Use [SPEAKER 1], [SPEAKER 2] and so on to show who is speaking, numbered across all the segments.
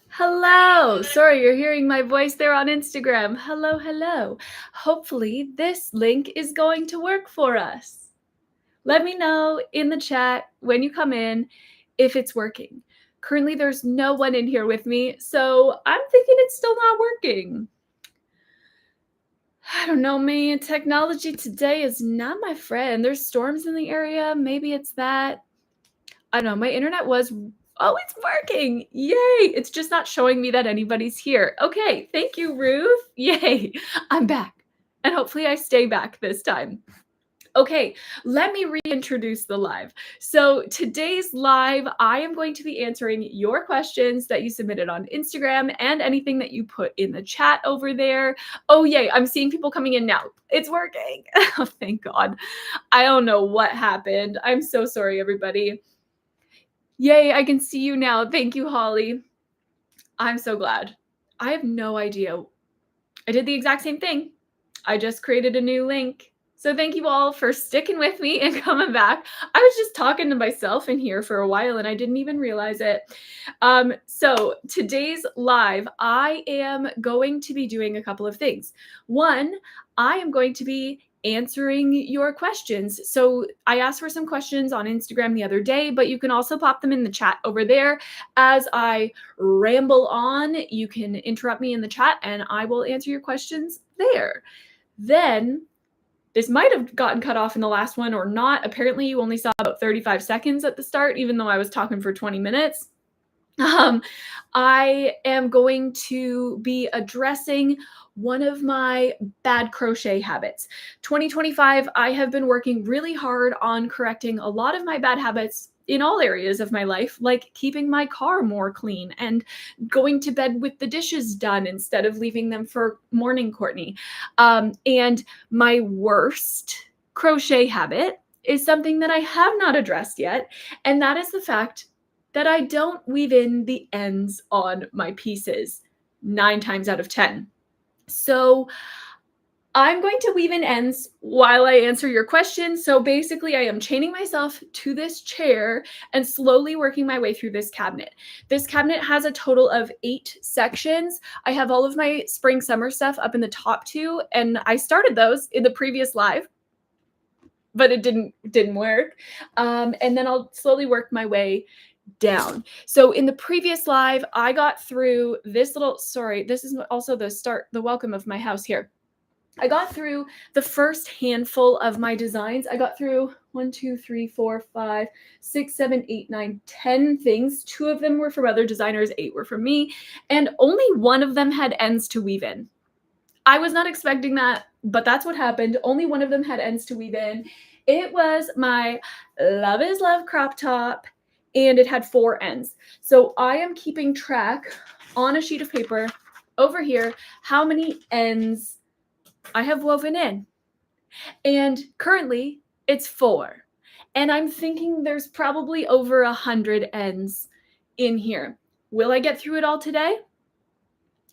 [SPEAKER 1] Hello. Sorry, you're hearing my voice there on Instagram. Hello, hello. Hopefully this link is going to work for us. Let me know in the chat when you come in if it's working. Currently, there's no one in here with me, so I'm thinking it's still not working. I don't know, man. Technology today is not my friend. There's storms in the area. Maybe it's that. I don't know. My internet was... Oh, it's working. Yay. It's just not showing me that anybody's here. Okay. Thank you, Ruth. Yay. I'm back. And hopefully I stay back this time. Okay, let me reintroduce the live. So today's live, I am going to be answering your questions that you submitted on Instagram and anything that you put in the chat over there. Oh, yay, I'm seeing people coming in now. It's working. Oh, thank God. I don't know what happened. I'm so sorry, everybody. Yay, I can see you now. Thank you, Holly. I'm so glad. I have no idea. I did the exact same thing. I just created a new link. So thank you all for sticking with me and coming back. I was just talking to myself in here for a while and I didn't even realize it. So today's live, I am going to be doing a couple of things. One, I am going to be answering your questions. So I asked for some questions on Instagram the other day, but you can also pop them in the chat over there. As I ramble on, you can interrupt me in the chat and I will answer your questions there. Then, this might have gotten cut off in the last one or not. Apparently, you only saw about 35 seconds at the start, even though I was talking for 20 minutes. I am going to be addressing one of my bad crochet habits. 2025, I have been working really hard on correcting a lot of my bad habits in all areas of my life, like keeping my car more clean and going to bed with the dishes done instead of leaving them for morning Courtney. And my worst crochet habit is something that I have not addressed yet, and that is the fact that I don't weave in the ends on my pieces 9 times out of 10. So I'm going to weave in ends while I answer your questions. So basically, I am chaining myself to this chair and slowly working my way through this cabinet. This cabinet has a total of 8 sections. I have all of my spring summer stuff up in the top 2, and I started those in the previous live, but it didn't work. And then I'll slowly work my way down. So in the previous live, I got through this little, sorry, this is also the welcome of my house here. I got through the first handful of my designs. I got through 1, 2, 3, 4, 5, 6, 7, 8, 9, 10 things. 2 of them were from other designers, 8 were from me, and only 1 of them had ends to weave in. I was not expecting that, but that's what happened. Only 1 of them had ends to weave in. It was my Love is Love crop top, and it had 4 ends. So I am keeping track on a sheet of paper over here how many ends I have woven in. And currently it's 4. And I'm thinking there's probably over 100 ends in here. Will I get through it all today?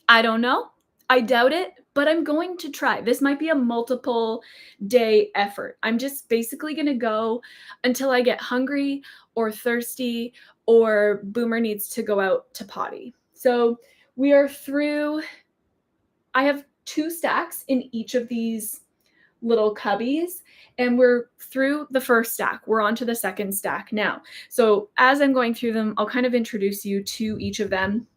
[SPEAKER 1] I don't know. I doubt it, but I'm going to try. This might be a multiple day effort. I'm just basically going to go until I get hungry or thirsty or Boomer needs to go out to potty. So we are through, I have 2 stacks in each of these little cubbies, and we're through the first stack. We're on to the second stack now. So as I'm going through them, I'll kind of introduce you to each of them.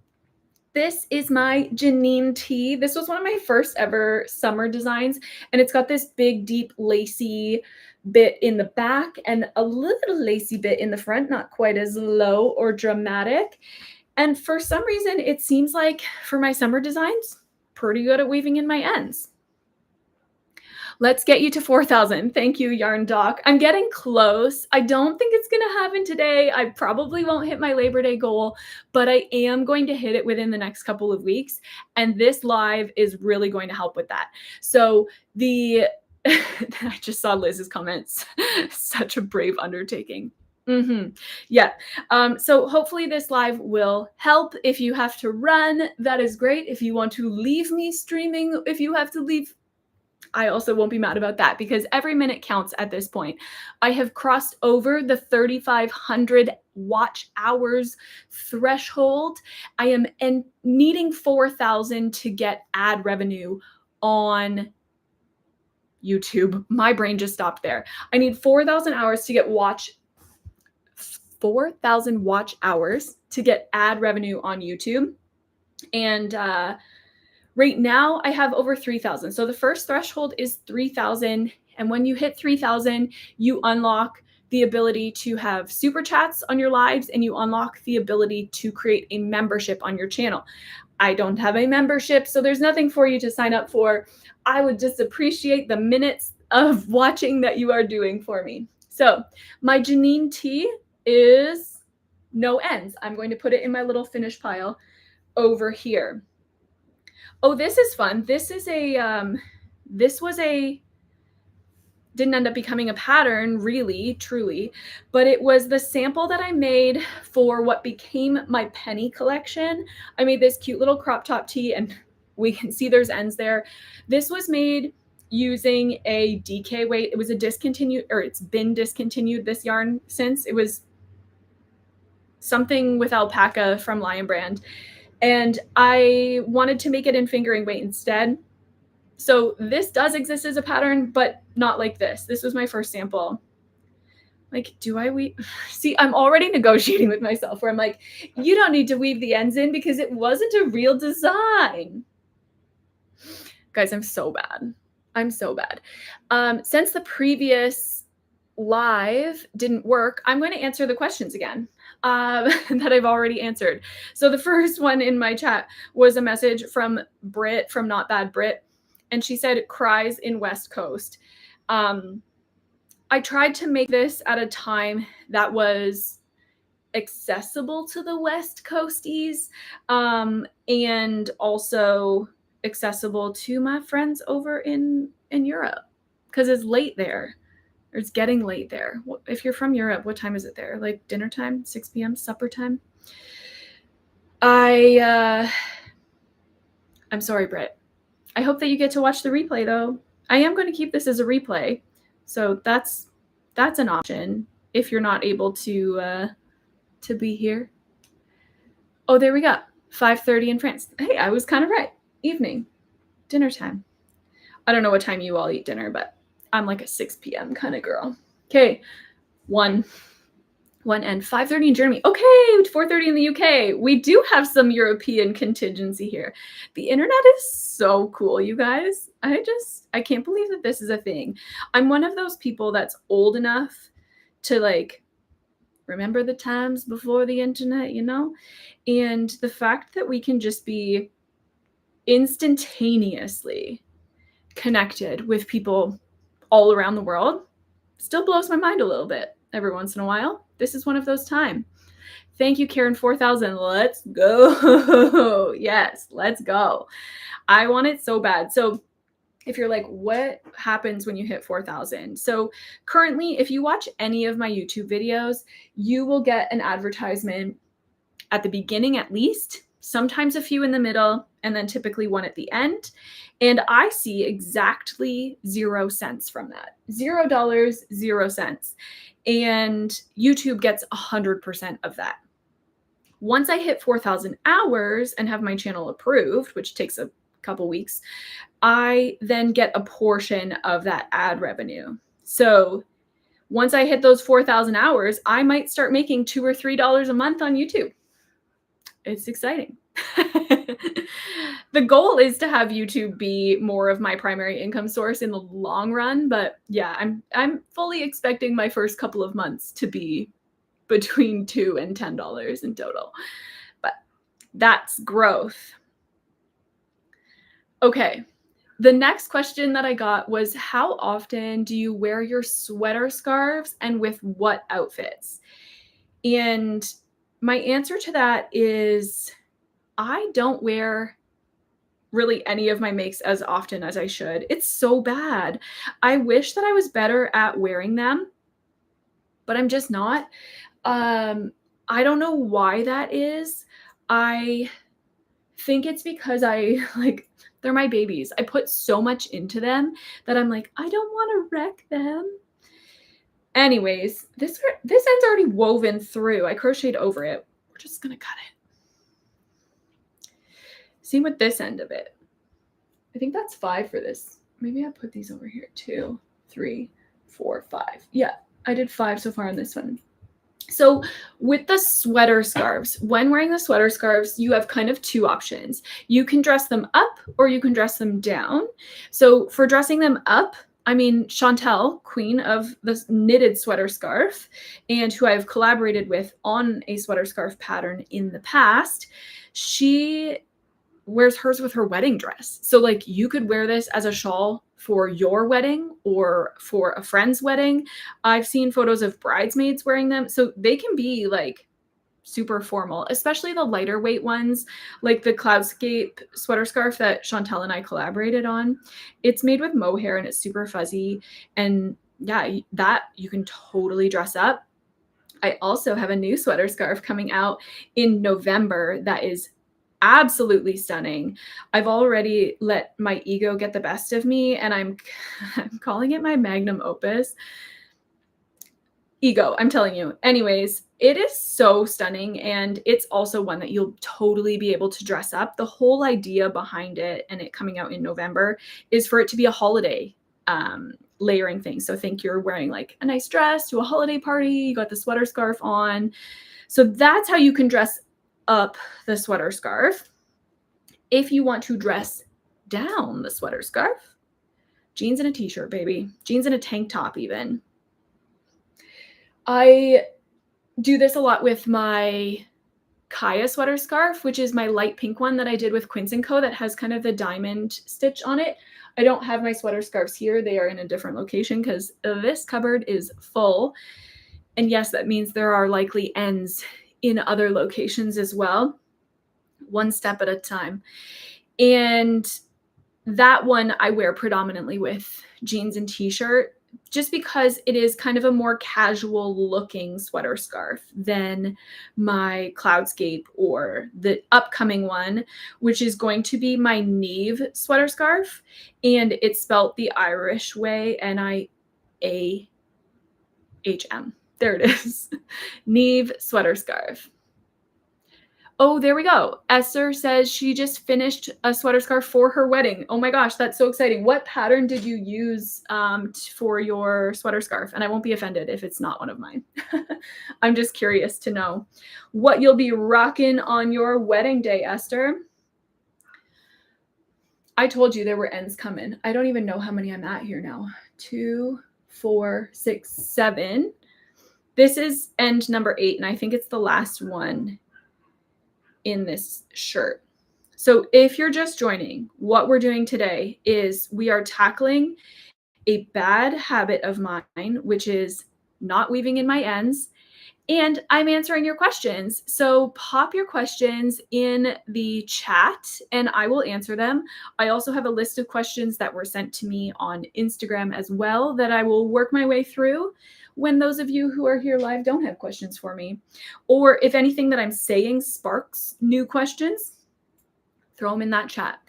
[SPEAKER 1] This is my Janine tee. This was one of my first ever summer designs, and it's got this big, deep, lacy bit in the back and a little lacy bit in the front, not quite as low or dramatic. And for some reason, it seems like for my summer designs, pretty good at weaving in my ends. Let's get you to 4,000. Thank you, Yarn Doc. I'm getting close. I don't think it's going to happen today. I probably won't hit my Labor Day goal, but I am going to hit it within the next couple of weeks. And this live is really going to help with that. So I just saw Liz's comments. Such a brave undertaking. Yeah. So hopefully this live will help. If you have to run, that is great. If you want to leave me streaming, if you have to leave, I also won't be mad about that because every minute counts at this point. I have crossed over the 3,500 watch hours threshold. I am needing 4,000 to get ad revenue on YouTube. My brain just stopped there. I need 4,000 hours to get 4,000 watch hours to get ad revenue on YouTube. And right now I have over 3,000. So the first threshold is 3,000. And when you hit 3,000, you unlock the ability to have super chats on your lives, and you unlock the ability to create a membership on your channel. I don't have a membership, so there's nothing for you to sign up for. I would just appreciate the minutes of watching that you are doing for me. So my Janine T is no ends. I'm going to put it in my little finish pile over here. Oh, this is fun. This is didn't end up becoming a pattern, really, truly, but it was the sample that I made for what became my penny collection. I made this cute little crop top tee, and we can see there's ends there. This was made using a DK weight. It was a discontinued, or it's been discontinued, this yarn, since. It was something with alpaca from Lion Brand, and I wanted to make it in fingering weight instead. So this does exist as a pattern, but not like this. This was my first sample. Like, do I weave? See, I'm already negotiating with myself where I'm like, you don't need to weave the ends in because it wasn't a real design. Guys, I'm so bad. I'm so bad. Since the previous live didn't work, I'm going to answer the questions again that I've already answered. So the first one in my chat was a message from Brit, from Not Bad Brit. And she said, cries in West Coast. I tried to make this at a time that was accessible to the West Coasties, and also accessible to my friends over in Europe, because it's late there. Or it's getting late there. If you're from Europe, what time is it there? Like dinner time, 6 p.m., supper time? I'm sorry, Britt. I hope that you get to watch the replay, though. I am going to keep this as a replay, so that's an option if you're not able to be here. Oh, there we go. 5:30 in France. Hey, I was kind of right. Evening, dinner time. I don't know what time you all eat dinner, but I'm like a 6 p.m. kind of girl. Okay, 1 and 5:30 in Germany. Okay, 4:30 in the UK. We do have some European contingency here. The internet is so cool, you guys. I can't believe that this is a thing. I'm one of those people that's old enough to like remember the times before the internet, you know? And the fact that we can just be instantaneously connected with people all around the world still blows my mind a little bit every once in a while. This is one of those times. Thank you, Karen 4000. Let's go. Yes, let's go. I want it so bad. So if you're like, what happens when you hit 4,000? So currently, if you watch any of my YouTube videos, you will get an advertisement at the beginning at least, sometimes a few in the middle, and then typically one at the end. And I see exactly 0 cents from that. $0, 0 cents. And YouTube gets 100% of that. Once I hit 4,000 hours and have my channel approved, which takes a couple weeks, I then get a portion of that ad revenue. So once I hit those 4,000 hours, I might start making $2 or $3 a month on YouTube. It's exciting. The goal is to have YouTube be more of my primary income source in the long run, but yeah, I'm fully expecting my first couple of months to be between $2 and $10 in total. But that's growth. Okay. The next question that I got was, how often do you wear your sweater scarves and with what outfits? And my answer to that is I don't wear really any of my makes as often as I should. It's so bad. I wish that I was better at wearing them, but I'm just not. I don't know why that is. I think it's because they're my babies. I put so much into them that I'm like, I don't want to wreck them. Anyways, this end's already woven through. I crocheted over it. We're just gonna cut it. Same with this end of it. I think that's 5 for this. Maybe I put these over here. 2, 3, 4, 5. Yeah, I did 5 so far on this one. So with the sweater scarves, when wearing the sweater scarves, you have kind of 2 options. You can dress them up or you can dress them down. So for dressing them up, I mean, Chantel, queen of the knitted sweater scarf, and who I've collaborated with on a sweater scarf pattern in the past, she wears hers with her wedding dress. So like you could wear this as a shawl for your wedding or for a friend's wedding. I've seen photos of bridesmaids wearing them. So they can be like super formal, especially the lighter weight ones, like the Cloudscape sweater scarf that Chantel and I collaborated on. It's made with mohair and it's super fuzzy. And yeah, that you can totally dress up. I also have a new sweater scarf coming out in November that is absolutely stunning. I've already let my ego get the best of me, and I'm calling it my magnum opus. Ego, I'm telling you. Anyways, it is so stunning, and it's also one that you'll totally be able to dress up. The whole idea behind it, and it coming out in November, is for it to be a holiday layering thing. So think you're wearing like a nice dress to a holiday party, you got the sweater scarf on. So that's how you can dress up the sweater scarf. If you want to dress down the sweater scarf, jeans and a t-shirt, baby. Jeans and a tank top even. I do this a lot with my Kaya sweater scarf, which is my light pink one that I did with Quince & Co. that has kind of the diamond stitch on it. I don't have my sweater scarves here. They are in a different location because this cupboard is full. And yes, that means there are likely ends in other locations as well. One step at a time. And that one I wear predominantly with jeans and t-shirt, just because it is kind of a more casual looking sweater scarf than my Cloudscape or the upcoming one, which is going to be my Neve sweater scarf. And it's spelt the Irish way, Niahm. There it is. Neve sweater scarf. Oh, there we go. Esther says she just finished a sweater scarf for her wedding. Oh my gosh, that's so exciting. What pattern did you use for your sweater scarf? And I won't be offended if it's not one of mine. I'm just curious to know what you'll be rocking on your wedding day, Esther. I told you there were ends coming. I don't even know how many I'm at here now. 2, 4, 6, 7. This is end number 8, and I think it's the last one in this shirt. So if you're just joining, what we're doing today is we are tackling a bad habit of mine, which is not weaving in my ends, and I'm answering your questions. So pop your questions in the chat and I will answer them. I also have a list of questions that were sent to me on Instagram as well that I will work my way through when those of you who are here live don't have questions for me. Or if anything that I'm saying sparks new questions, throw them in that chat.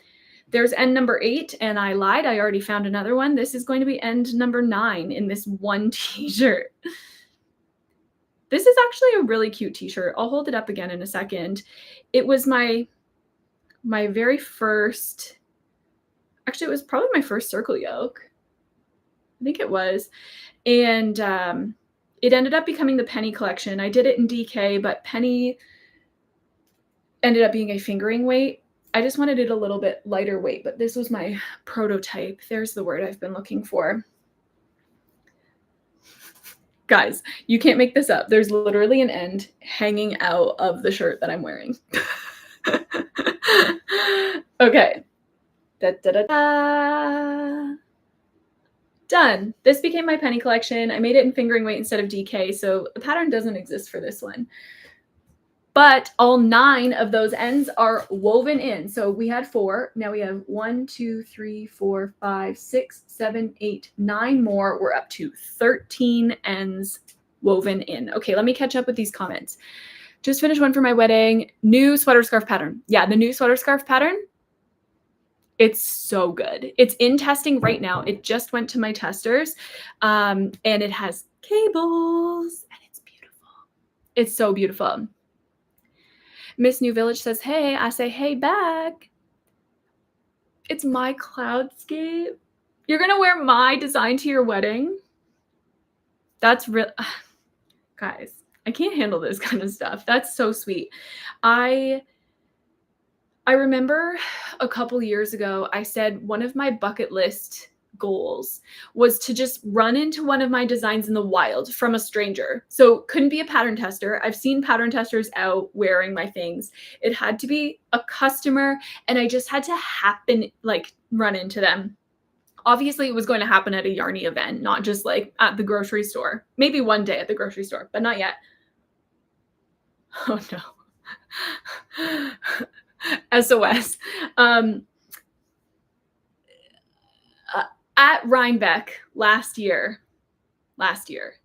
[SPEAKER 1] There's end number 8, and I lied. I already found another one. This is going to be end number 9 in this one t-shirt. This is actually a really cute t-shirt. I'll hold it up again in a second. It was my very first, actually it was probably my first circle yoke. I think it was. And it ended up becoming the Penny collection. I did it in DK, but Penny ended up being a fingering weight. I just wanted it a little bit lighter weight, but this was my prototype. There's the word I've been looking for. Guys, you can't make this up. There's literally an end hanging out of the shirt that I'm wearing. Okay. Da, da, da, da. Done. This became my Penny collection. I made it in fingering weight instead of DK, so the pattern doesn't exist for this one. But all 9 of those ends are woven in. So we had 4. Now we have 1, 2, 3, 4, 5, 6, 7, 8, 9 more. We're up to 13 ends woven in. Okay, let me catch up with these comments. Just finished one for my wedding. New sweater scarf pattern. Yeah, the new sweater scarf pattern. It's so good. It's in testing right now. It just went to my testers, and it has cables, and it's beautiful. It's so beautiful. Miss New Village says, hey. I say, hey back. It's my cloudscape. You're going to wear my design to your wedding? That's real. Guys, I can't handle this kind of stuff. That's so sweet. I remember a couple years ago, I said one of my bucket list goals was to just run into one of my designs in the wild from a stranger. So couldn't be a pattern tester. I've seen pattern testers out wearing my things. It had to be a customer, and I just had to run into them. Obviously, it was going to happen at a Yarny event, not just like at the grocery store. Maybe one day at the grocery store, but not yet. Oh no. SOS. At Rhinebeck the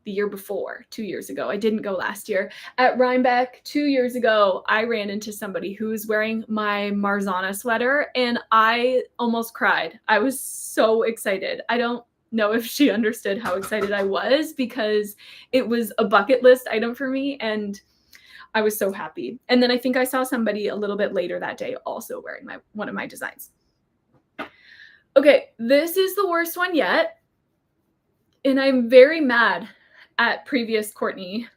[SPEAKER 1] year before, 2 years ago. I didn't go last year. At Rhinebeck 2 years ago, I ran into somebody who was wearing my Marzana sweater, and I almost cried. I was so excited. I don't know if she understood how excited I was, because it was a bucket list item for me, and I was so happy. And then I think I saw somebody a little bit later that day also wearing one of my designs. Okay, this is the worst one yet. And I'm very mad at previous Courtney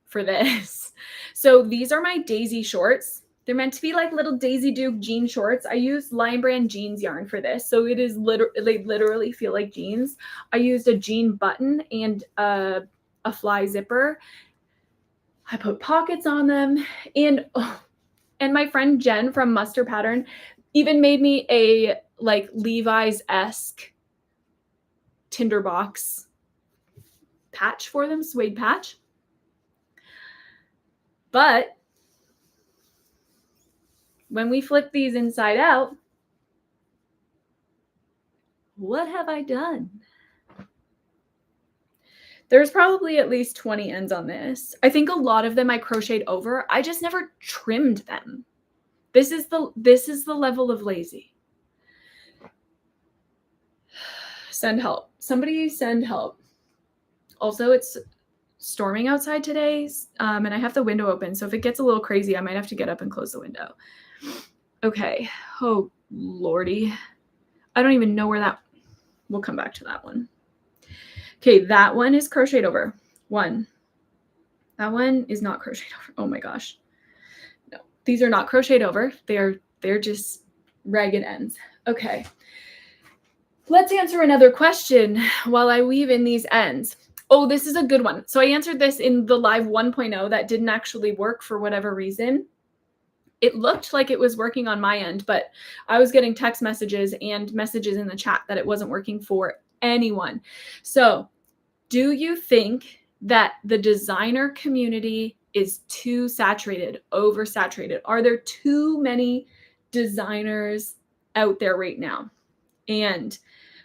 [SPEAKER 1] for this. So these are my Daisy shorts. They're meant to be like little Daisy Duke jean shorts. I used Lion Brand jeans yarn for this. So it is they literally feel like jeans. I used a jean button and a fly zipper. I put pockets on them. And my friend Jen from Muster Pattern even made me a like Levi's-esque tinderbox patch for them, suede patch. But when we flip these inside out, what have I done? There's probably at least 20 ends on this. I think a lot of them I crocheted over. I just never trimmed them. This is the level of lazy. Send help. Somebody send help. Also, it's storming outside today, and I have the window open. So if it gets a little crazy, I might have to get up and close the window. Okay. Oh, Lordy. I don't even know where that... We'll come back to that one. Okay, that one is crocheted over. One. That one is not crocheted over. Oh my gosh. No, these are not crocheted over. They're just ragged ends. Okay. Let's answer another question while I weave in these ends. Oh, this is a good one. So I answered this in the live 1.0 that didn't actually work for whatever reason. It looked like it was working on my end, but I was getting text messages and messages in the chat that it wasn't working for anyone. So, do you think that the designer community is too saturated, oversaturated? Are there too many designers out there right now? And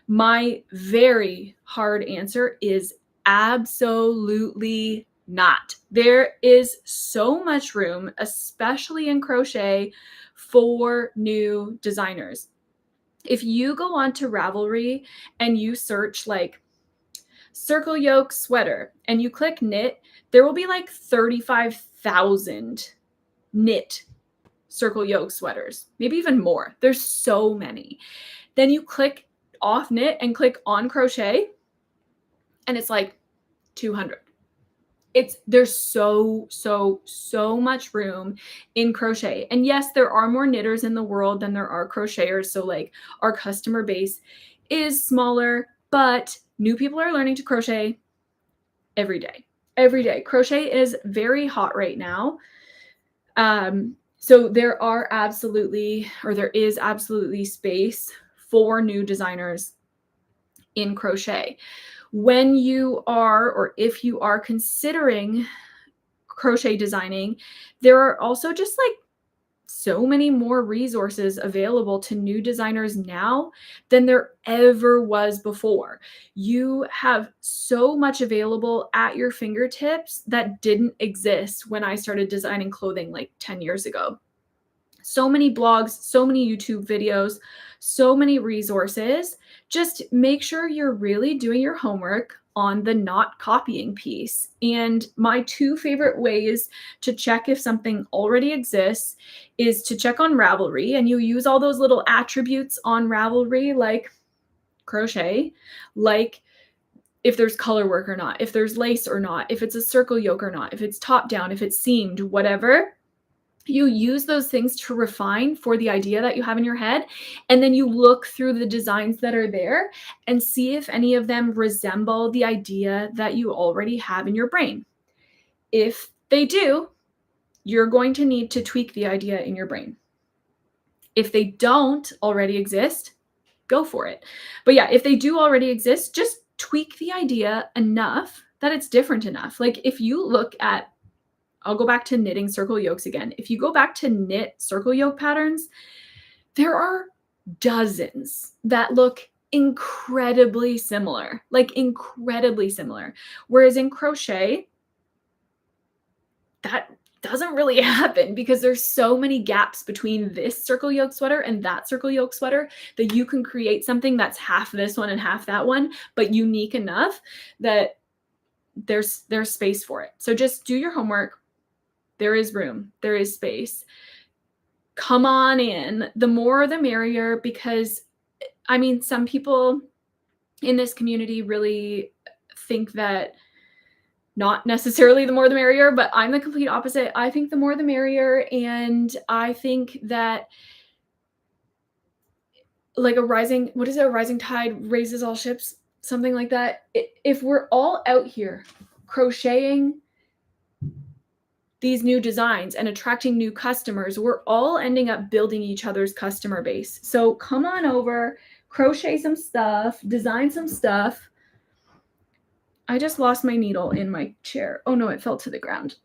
[SPEAKER 1] my very hard answer is absolutely not. There is so much room, especially in crochet, for new designers. If you go on to Ravelry and you search like circle yoke sweater and you click knit, there will be like 35,000 knit circle yoke sweaters, maybe even more. There's so many. Then you click off knit and click on crochet, and it's like 200. There's so much room in crochet. And yes, there are more knitters in the world than there are crocheters. So like our customer base is smaller, but new people are learning to crochet every day. Every day. Crochet is very hot right now. So there is absolutely space for new designers in crochet. When you are, or if you are considering crochet designing, there are also just like so many more resources available to new designers now than there ever was before. You have so much available at your fingertips that didn't exist when I started designing clothing like 10 years ago. So many blogs, so many YouTube videos, so many resources. Just make sure you're really doing your homework on the not copying piece. And my two favorite ways to check if something already exists is to check on Ravelry, and you use all those little attributes on Ravelry like crochet, like if there's color work or not, if there's lace or not, if it's a circle yoke or not, if it's top down, if it's seamed, whatever. You use those things to refine for the idea that you have in your head. And then you look through the designs that are there and see if any of them resemble the idea that you already have in your brain. If they do, you're going to need to tweak the idea in your brain. If they don't already exist, go for it. But yeah, if they do already exist, just tweak the idea enough that it's different enough. Like if you look at, I'll go back to knitting circle yokes again. If you go back to knit circle yoke patterns, there are dozens that look incredibly similar, like incredibly similar. Whereas in crochet, that doesn't really happen because there's so many gaps between this circle yoke sweater and that circle yoke sweater that you can create something that's half this one and half that one, but unique enough that there's space for it. So just do your homework. There is room. There is space. Come on in. The more the merrier, because I mean, some people in this community really think that not necessarily the more the merrier, but I'm the complete opposite. I think the more the merrier. And I think that like a rising, what is it? A rising tide raises all ships, something like that. If we're all out here crocheting these new designs and attracting new customers, we're all ending up building each other's customer base. So come on over, crochet some stuff, design some stuff. I just lost my needle in my chair. Oh no, it fell to the ground.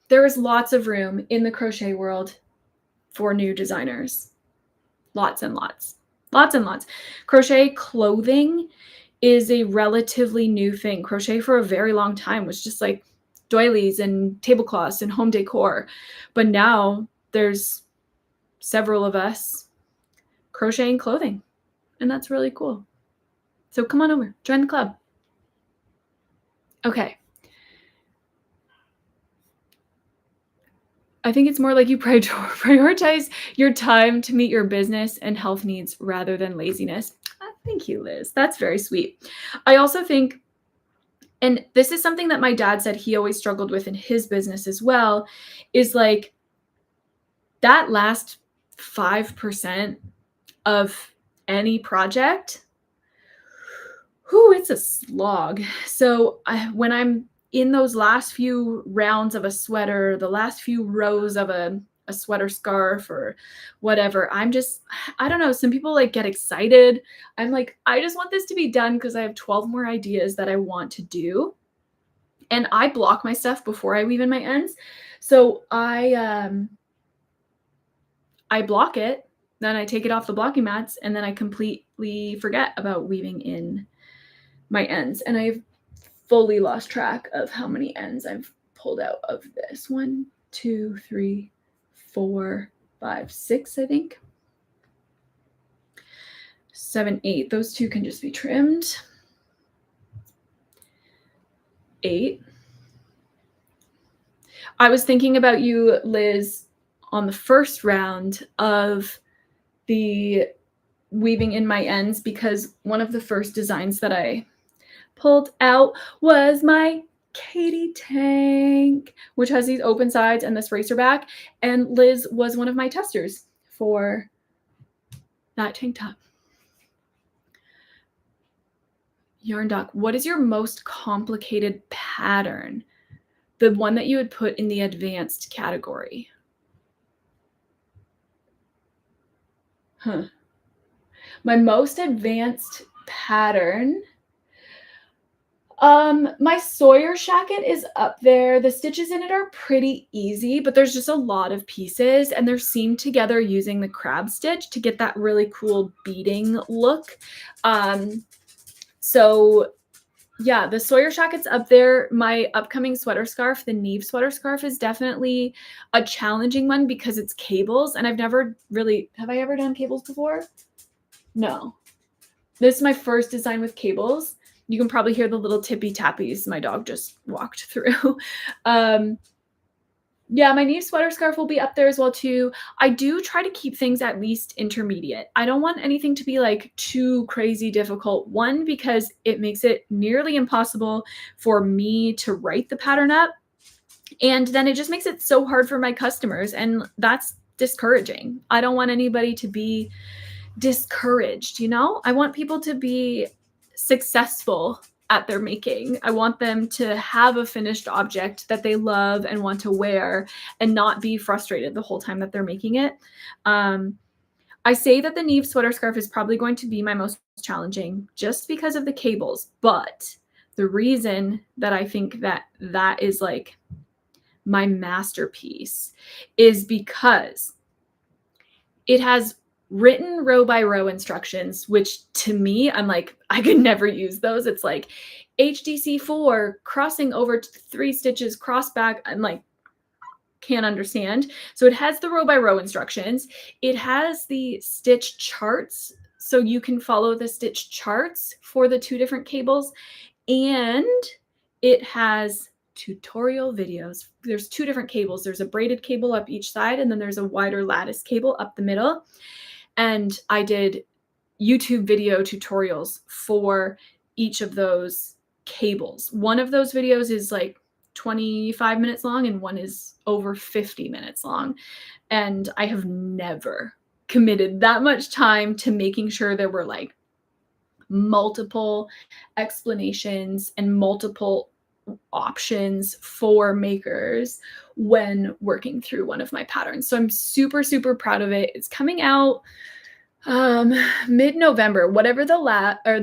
[SPEAKER 1] There is lots of room in the crochet world for new designers. Lots and lots. Lots and lots. Crochet clothing is a relatively new thing. Crochet for a very long time was just like doilies and tablecloths and home decor. But now there's several of us crocheting clothing, and that's really cool. So come on over, join the club. Okay. I think it's more like you prioritize your time to meet your business and health needs rather than laziness. Thank you, Liz. That's very sweet. I also think, and this is something that my dad said he always struggled with in his business as well, is like that last 5% of any project, it's a slog. So when I'm in those last few rounds of a sweater, the last few rows of a sweater scarf or whatever, I don't know. Some people like get excited. I'm like, I just want this to be done because I have 12 more ideas that I want to do. And I block my stuff before I weave in my ends. So I block it, then I take it off the blocking mats, and then I completely forget about weaving in my ends. And I've fully lost track of how many ends I've pulled out of this. 1, 2, 3, 4, 5, 6, I think. 7, 8. Those two can just be trimmed. 8. I was thinking about you, Liz, on the first round of the weaving in my ends, because one of the first designs that I pulled out was my Katie tank, which has these open sides and this racer back. And Liz was one of my testers for that tank top. Yarn Doc, what is your most complicated pattern? The one that you would put in the advanced category. My most advanced pattern. My Sawyer shacket is up there. The stitches in it are pretty easy, but there's just a lot of pieces, and they're seamed together using the crab stitch to get that really cool beading look. So yeah, the Sawyer shacket's up there. My upcoming sweater scarf, the Neve sweater scarf, is definitely a challenging one because it's cables, and I've never really, have I ever done cables before? No. This is my first design with cables. You can probably hear the little tippy tappies my dog just walked through. um, yeah, my new sweater scarf will be up there as well too. I do try to keep things at least intermediate. I don't want anything to be like too crazy difficult. One, because it makes it nearly impossible for me to write the pattern up. And then it just makes it so hard for my customers. And that's discouraging. I don't want anybody to be discouraged, you know? I want people to be successful at their making. I want them to have a finished object that they love and want to wear and not be frustrated the whole time that they're making it. I say that the Neve sweater scarf is probably going to be my most challenging just because of the cables. But the reason that I think that that is like my masterpiece is because it has written row by row instructions, which to me, I'm like, I could never use those. It's like HDC4, crossing over 3 stitches, cross back. I'm like, can't understand. So it has the row by row instructions. It has the stitch charts. So you can follow the stitch charts for the 2 different cables. And it has tutorial videos. There's 2 different cables. There's a braided cable up each side, and then there's a wider lattice cable up the middle. And I did YouTube video tutorials for each of those cables. One of those videos is like 25 minutes long and one is over 50 minutes long. And I have never committed that much time to making sure there were like multiple explanations and multiple options for makers when working through one of my patterns. So I'm super, super proud of it. It's coming out mid-November, whatever the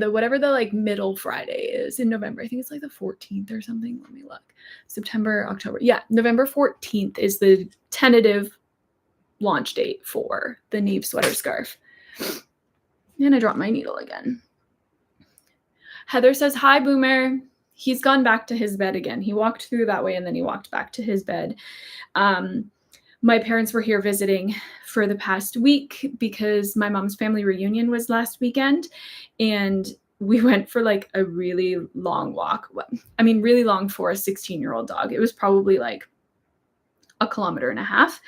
[SPEAKER 1] whatever the like middle Friday is in November. I think it's like the 14th or something. Let me look. September, October. Yeah, November 14th is the tentative launch date for the Neve sweater scarf. And I dropped my needle again. Heather says, "Hi, Boomer." He's gone back to his bed again. He walked through that way and then he walked back to his bed. My parents were here visiting for the past week because my mom's family reunion was last weekend. And we went for like a really long walk. I mean, really long for a 16-year-old dog. It was probably like 1.5 kilometers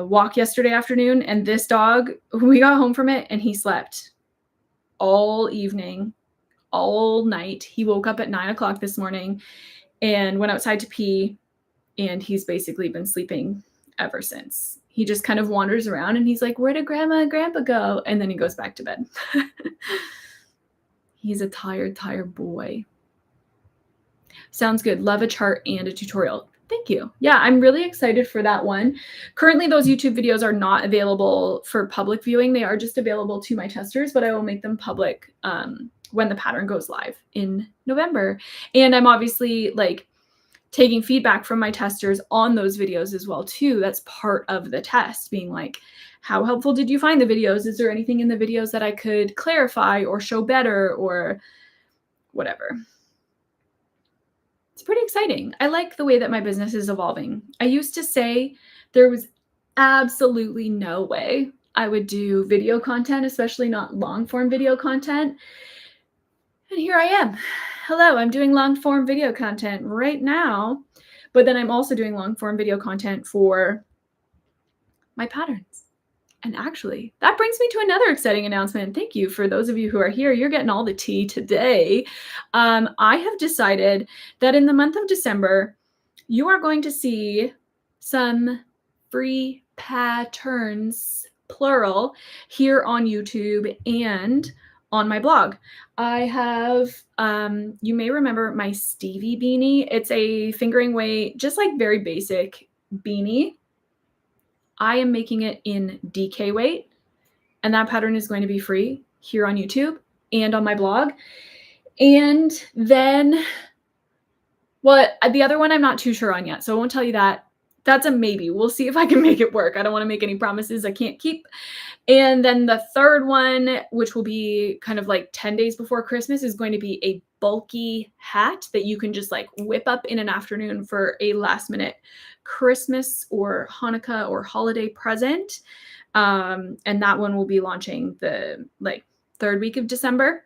[SPEAKER 1] walk yesterday afternoon. And this dog, we got home from it and he slept all evening, all night. He woke up at 9 o'clock this morning and went outside to pee, and he's basically been sleeping ever since. He just kind of wanders around and he's like, "Where did grandma and grandpa go?" And then he goes back to bed. He's a tired boy. Sounds good. Love a chart and a tutorial. Thank you. Yeah, I'm really excited for that one. Currently, those YouTube videos are not available for public viewing. They are just available to my testers, but I will make them public when the pattern goes live in November. And I'm obviously like taking feedback from my testers on those videos as well too. That's part of the test, being like, how helpful did you find the videos? Is there anything in the videos that I could clarify or show better or whatever? It's pretty exciting. I like the way that my business is evolving. I used to say there was absolutely no way I would do video content, especially not long form video content. And here I am. Hello, I'm doing long form video content right now, but then I'm also doing long form video content for my patterns. And actually, that brings me to another exciting announcement. Thank you for those of you who are here. You're getting all the tea today. I have decided that in the month of December, you are going to see some free patterns, plural, here on YouTube and on my blog. I have, you may remember my Stevie beanie. It's a fingering weight, just like very basic beanie. I am making it in DK weight, and that pattern is going to be free here on YouTube and on my blog. And then the other one I'm not too sure on yet, so I won't tell you that. That's a maybe. We'll see if I can make it work. I don't want to make any promises I can't keep. And then the third one, which will be kind of like 10 days before Christmas, is going to be a bulky hat that you can just like whip up in an afternoon for a last minute Christmas or Hanukkah or holiday present. And that one will be launching the like 3rd week of December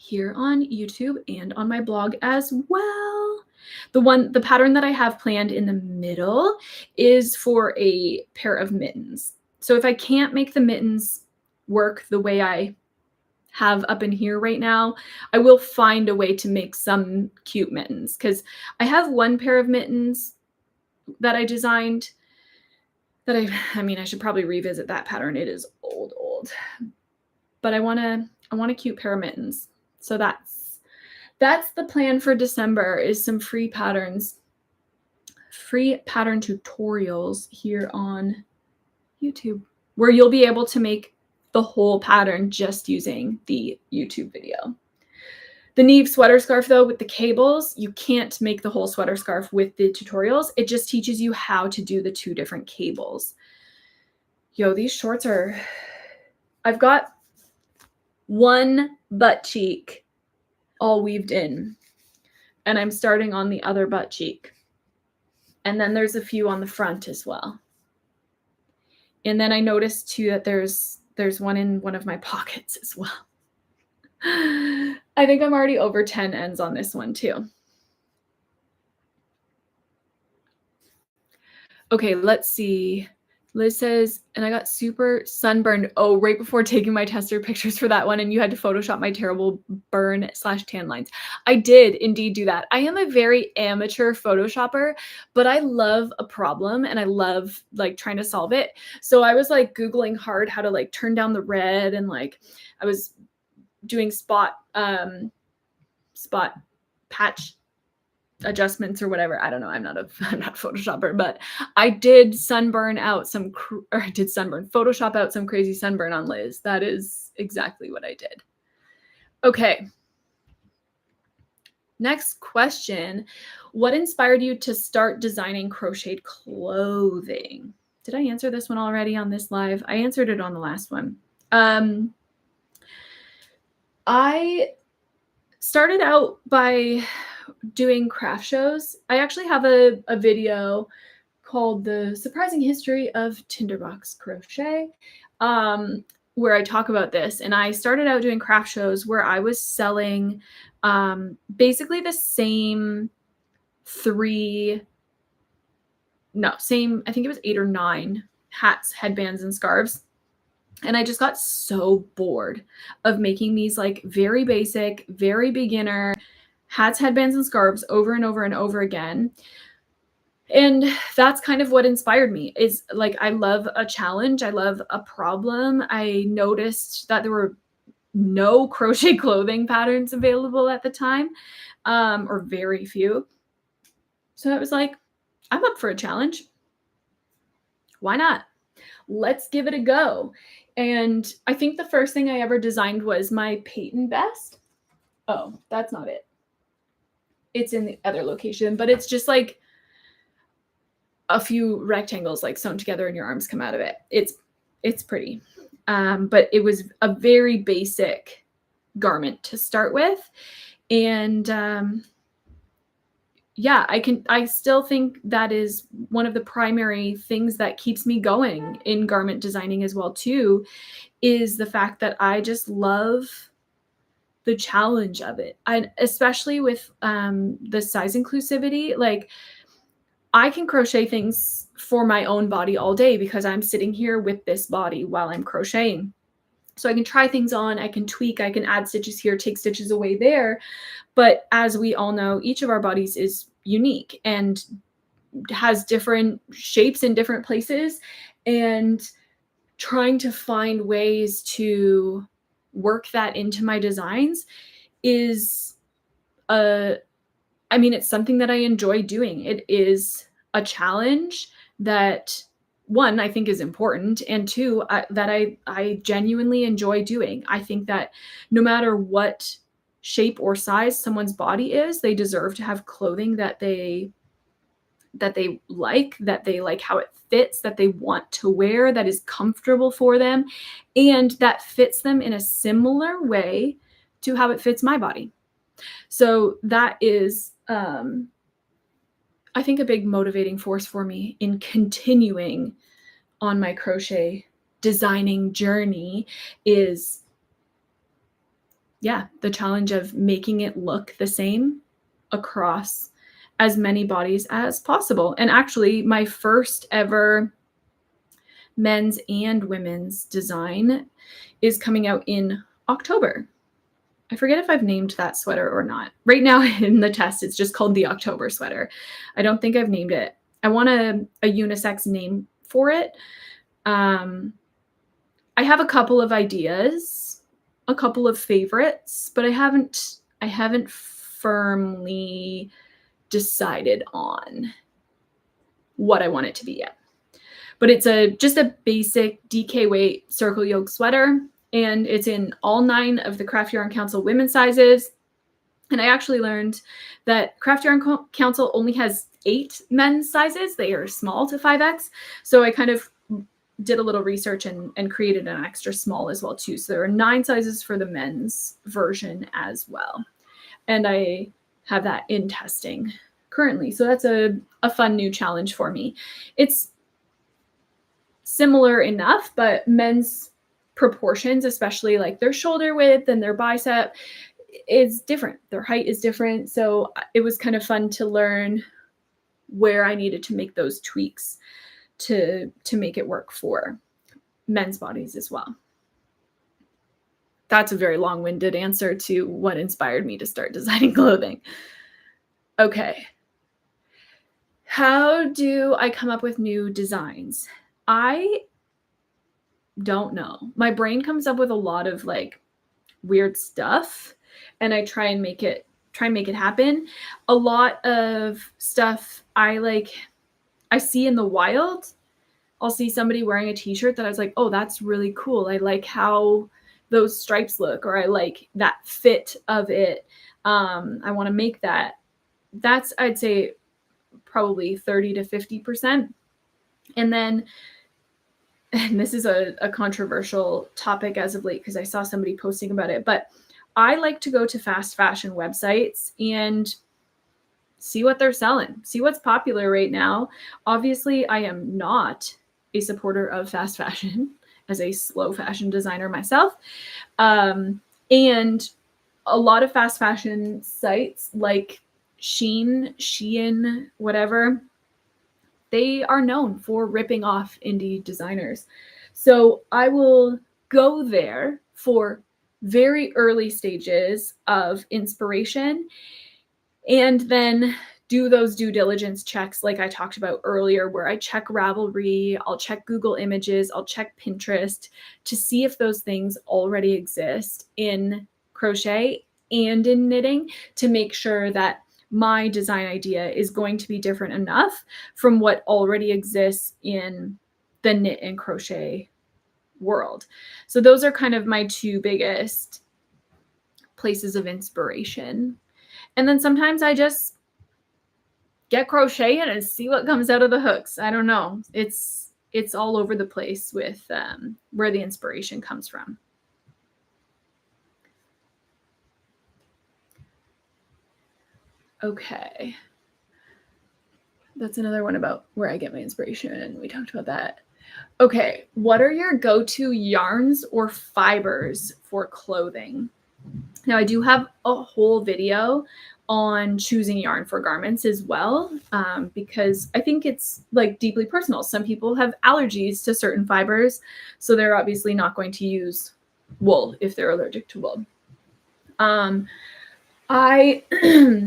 [SPEAKER 1] here on YouTube and on my blog as well. The pattern that I have planned in the middle is for a pair of mittens. So if I can't make the mittens work the way I have up in here right now, I will find a way to make some cute mittens, because I have one pair of mittens that I designed that I mean, I should probably revisit that pattern. It is old, but I want a cute pair of mittens. So that's the plan for December, is some free patterns, free pattern tutorials here on YouTube, where you'll be able to make the whole pattern just using the YouTube video. The Neve sweater scarf, though, with the cables, you can't make the whole sweater scarf with the tutorials. It just teaches you how to do the 2 different cables. Yo, these shorts are, I've got one butt cheek all weaved in, and I'm starting on the other butt cheek. And then there's a few on the front as well. And then I noticed too that there's one in one of my pockets as well. I think I'm already over 10 ends on this one too. Okay, let's see. Liz says, and I got super sunburned. Oh, right before taking my tester pictures for that one, and you had to Photoshop my terrible burn/tan lines. I did indeed do that. I am a very amateur Photoshopper, but I love a problem and I love like trying to solve it. So I was like Googling hard how to like turn down the red, and like I was doing spot patch adjustments or whatever. I don't know. I'm not a Photoshopper, but I did Photoshop out some crazy sunburn on Liz. That is exactly what I did. Okay. Next question. What inspired you to start designing crocheted clothing? Did I answer this one already on this live? I answered it on the last one. I started out by doing craft shows. I actually have a video called The Surprising History of Tinderbox Crochet, where I talk about this. And I started out doing craft shows where I was selling basically the same I think it was 8 or 9 hats, headbands, and scarves. And I just got so bored of making these like very basic, very beginner hats, headbands, and scarves over and over and over again. And that's kind of what inspired me. Is like, I love a challenge. I love a problem. I noticed that there were no crochet clothing patterns available at the time, or very few. So I was like, I'm up for a challenge. Why not? Let's give it a go. And I think the first thing I ever designed was my Peyton vest. Oh, that's not it. It's in the other location, but it's just like a few rectangles like sewn together and your arms come out of it. It's pretty. But it was a very basic garment to start with. And yeah, I still think that is one of the primary things that keeps me going in garment designing as well too, is the fact that I just love the challenge of it. And especially with the size inclusivity, like I can crochet things for my own body all day because I'm sitting here with this body while I'm crocheting. So I can try things on, I can tweak, I can add stitches here, take stitches away there. But as we all know, each of our bodies is unique and has different shapes in different places. And trying to find ways to work that into my designs is it's something that I enjoy doing. It is a challenge that, one, I think is important, and two, that I genuinely enjoy doing. I think that no matter what shape or size someone's body is, they deserve to have clothing that they like how it fits, that they want to wear, that is comfortable for them, and that fits them in a similar way to how it fits my body. So that is, I think, a big motivating force for me in continuing on my crochet designing journey is, yeah, the challenge of making it look the same across as many bodies as possible. And actually, my first ever men's and women's design is coming out in October. I forget if I've named that sweater or not. Right now in the test, it's just called the October sweater. I don't think I've named it. I want a unisex name for it. I have a couple of ideas, a couple of favorites, but I haven't firmly decided on what I want it to be yet. But it's just a basic DK weight circle yoke sweater, and it's in all 9 of the Craft Yarn Council women's sizes. And I actually learned that Craft Yarn Council only has 8 men's sizes. They are small to 5X. So I kind of did a little research and created an extra small as well too. So there are 9 sizes for the men's version as well. And I have that in testing currently. So that's a fun new challenge for me. It's similar enough, but men's proportions, especially like their shoulder width and their bicep, is different. Their height is different. So it was kind of fun to learn where I needed to make those tweaks to make it work for men's bodies as well. That's a very long-winded answer to what inspired me to start designing clothing. Okay. How do I come up with new designs? I don't know. My brain comes up with a lot of like weird stuff, and I try and make it happen. A lot of stuff I see in the wild. I'll see somebody wearing a t-shirt that I was like, oh, that's really cool. I like how those stripes look, or I like that fit of it. I want to make that. That's, I'd say, probably 30 to 50%. And then, and this is a controversial topic as of late because I saw somebody posting about it, but I like to go to fast fashion websites and see what they're selling, see what's popular right now. Obviously, I am not a supporter of fast fashion as a slow fashion designer myself. And a lot of fast fashion sites like Shein, whatever, they are known for ripping off indie designers. So I will go there for very early stages of inspiration and then do those due diligence checks like I talked about earlier, where I check Ravelry, I'll check Google Images, I'll check Pinterest to see if those things already exist in crochet and in knitting, to make sure that my design idea is going to be different enough from what already exists in the knit and crochet world. So those are kind of my 2 biggest places of inspiration. And then sometimes I just get crocheting and see what comes out of the hooks. I don't know. It's all over the place with where the inspiration comes from. Okay. That's another one about where I get my inspiration, and we talked about that. Okay. What are your go-to yarns or fibers for clothing? Now, I do have a whole video on choosing yarn for garments as well, because I think it's like deeply personal. Some people have allergies to certain fibers, so they're obviously not going to use wool if they're allergic to wool. I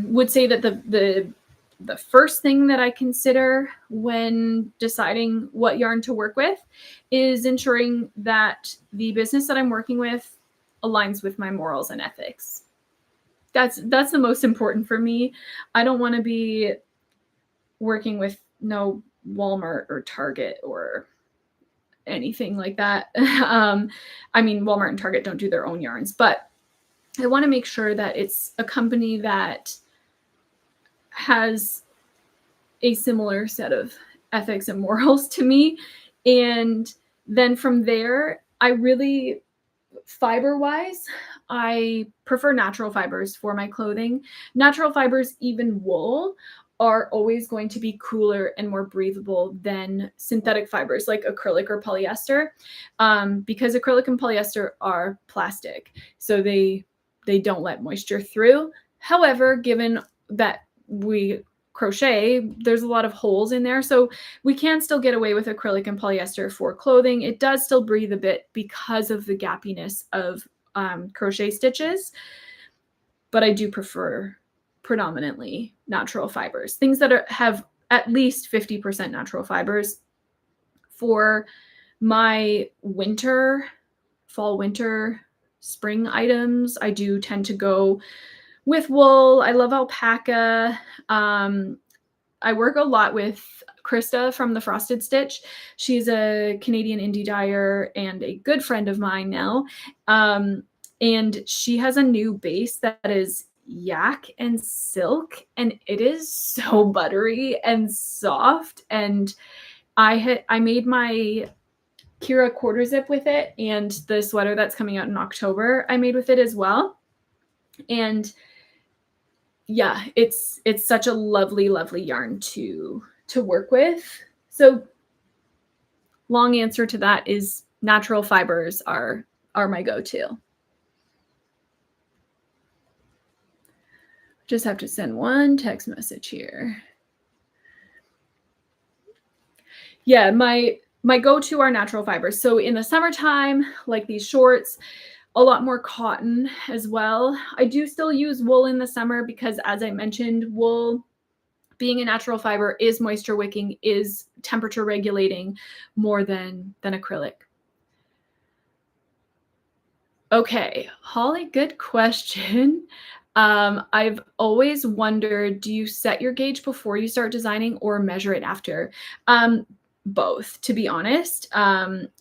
[SPEAKER 1] would say that the first thing that I consider when deciding what yarn to work with is ensuring that the business that I'm working with aligns with my morals and ethics. That's the most important for me. I don't want to be working with no Walmart or Target or anything like that. I mean, Walmart and Target don't do their own yarns, but I want to make sure that it's a company that has a similar set of ethics and morals to me. And then from there, I really, fiber-wise, I prefer natural fibers for my clothing. Natural fibers, even wool, are always going to be cooler and more breathable than synthetic fibers like acrylic or polyester, because acrylic and polyester are plastic. So they they don't let moisture through. However, given that we crochet, there's a lot of holes in there. So we can still get away with acrylic and polyester for clothing. It does still breathe a bit because of the gappiness of crochet stitches, but I do prefer predominantly natural fibers, things that have at least 50% natural fibers. For my fall, winter, spring items, I do tend to go with wool. I love alpaca. I work a lot with Krista from the Frosted Stitch. She's a Canadian indie dyer and a good friend of mine now. And she has a new base that is yak and silk, and it is so buttery and soft. And I made my Kira quarter zip with it, and the sweater that's coming out in October I made with it as well. And yeah, it's such a lovely, lovely yarn to work with. So long answer to that is natural fibers are my go-to. Just have to send one text message here. Yeah, my go-to are natural fibers. So in the summertime, like these shorts, a lot more cotton as well. I do still use wool in the summer because, as I mentioned, wool, being a natural fiber, is moisture wicking, is temperature regulating more than acrylic. Okay, Holly, good question. I've always wondered, do you set your gauge before you start designing or measure it after? Both, to be honest.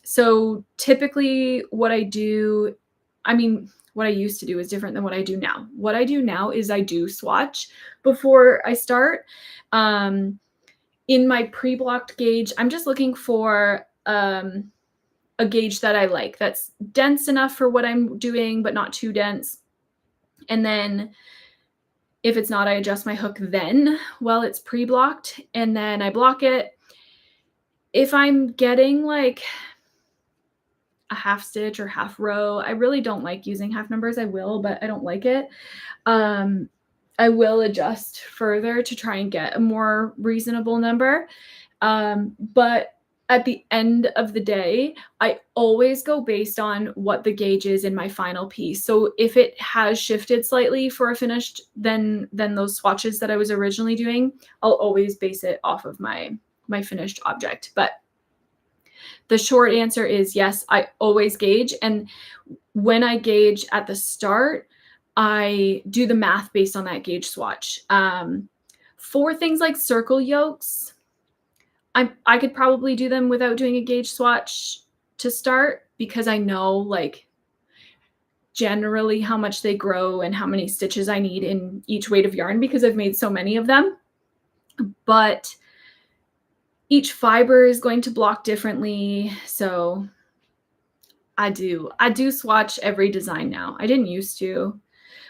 [SPEAKER 1] So typically what I do, what I used to do is different than what I do now. What I do now is I do swatch before I start. In my pre-blocked gauge, I'm just looking for a gauge that I like, that's dense enough for what I'm doing, but not too dense. And then if it's not, I adjust my hook then while it's pre-blocked, and then I block it. If I'm getting like a half stitch or half row, I really don't like using half numbers. I will, but I don't like it. I will adjust further to try and get a more reasonable number. But at the end of the day, I always go based on what the gauge is in my final piece. So if it has shifted slightly for a finished than those swatches that I was originally doing, I'll always base it off of my finished object. But the short answer is yes, I always gauge. And when I gauge at the start, I do the math based on that gauge swatch. For things like circle yokes, I could probably do them without doing a gauge swatch to start, because I know like generally how much they grow and how many stitches I need in each weight of yarn, because I've made so many of them. But each fiber is going to block differently. So I do swatch every design now. I didn't used to,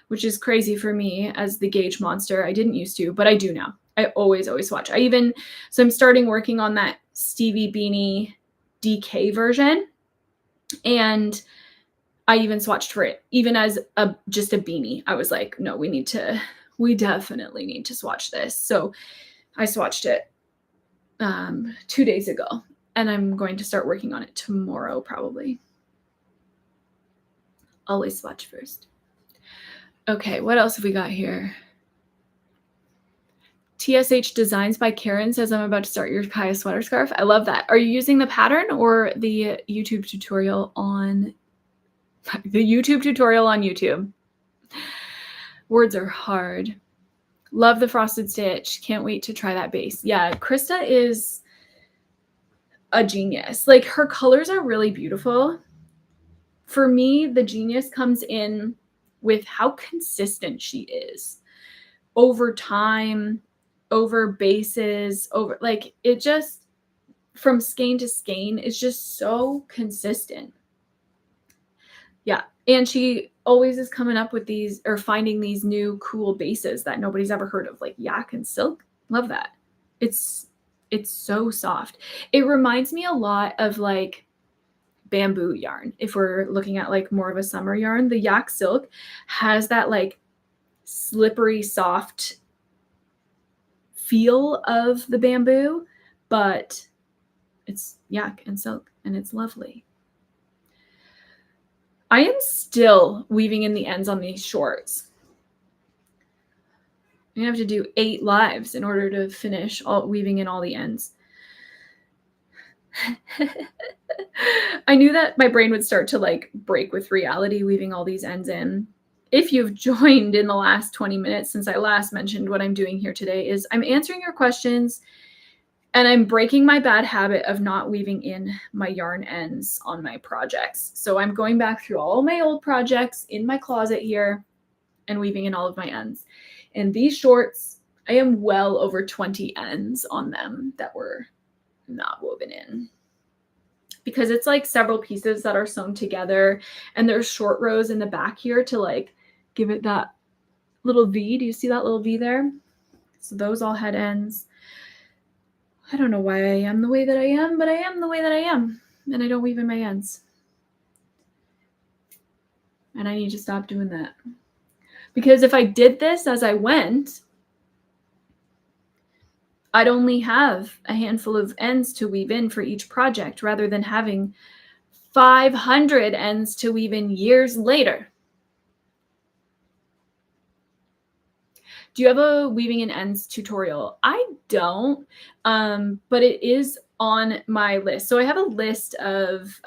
[SPEAKER 1] which is crazy for me as the gauge monster. I didn't used to, but I do now. I always swatch. So I'm starting working on that Stevie Beanie DK version, and I even swatched for it, even as just a beanie. I was like, no, we definitely need to swatch this. So I swatched it 2 days ago, and I'm going to start working on it tomorrow, probably. Always swatch first. Okay, what else have we got here? TSH Designs by Karen says, I'm about to start your Kaya sweater scarf. I love that. Are you using the pattern or the YouTube tutorial on YouTube? Words are hard. Love the Frosted Stitch. Can't wait to try that base. Yeah, Krista is a genius. Like, her colors are really beautiful. For me, the genius comes in with how consistent she is over time, over bases, over like it just from skein to skein is just so consistent. Yeah. And she always is coming up with these or finding these new cool bases that nobody's ever heard of, like yak and silk. Love that. It's so soft. It reminds me a lot of like bamboo yarn. If we're looking at like more of a summer yarn, the yak silk has that like slippery, soft feel of the bamboo, but it's yak and silk and it's lovely. I am still weaving in the ends on these shorts. I'm gonna have to do 8 lives in order to finish weaving in all the ends. I knew that my brain would start to like break with reality weaving all these ends in. If you've joined in the last 20 minutes since I last mentioned what I'm doing here today is I'm answering your questions and I'm breaking my bad habit of not weaving in my yarn ends on my projects. So I'm going back through all my old projects in my closet here and weaving in all of my ends. And these shorts, I am well over 20 ends on them that were not woven in, because it's like several pieces that are sewn together and there's short rows in the back here to like give it that little V. Do you see that little V there? So those all had ends. I don't know why I am the way that I am, but I am the way that I am, and I don't weave in my ends. And I need to stop doing that. Because if I did this as I went, I'd only have a handful of ends to weave in for each project rather than having 500 ends to weave in years later. Do you have a weaving in ends tutorial? I don't, but it is on my list. So I have a list of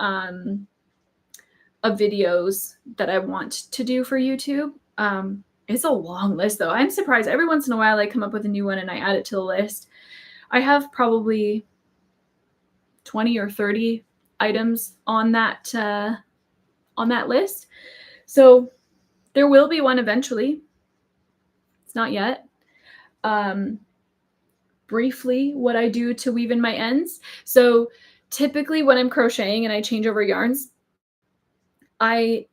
[SPEAKER 1] videos that I want to do for YouTube. It's a long list though. I'm surprised every once in a while I come up with a new one and I add it to the list. I have probably 20 or 30 items on that list. So there will be one eventually. It's not yet. Briefly, what I do to weave in my ends. So typically when I'm crocheting and I change over yarns, I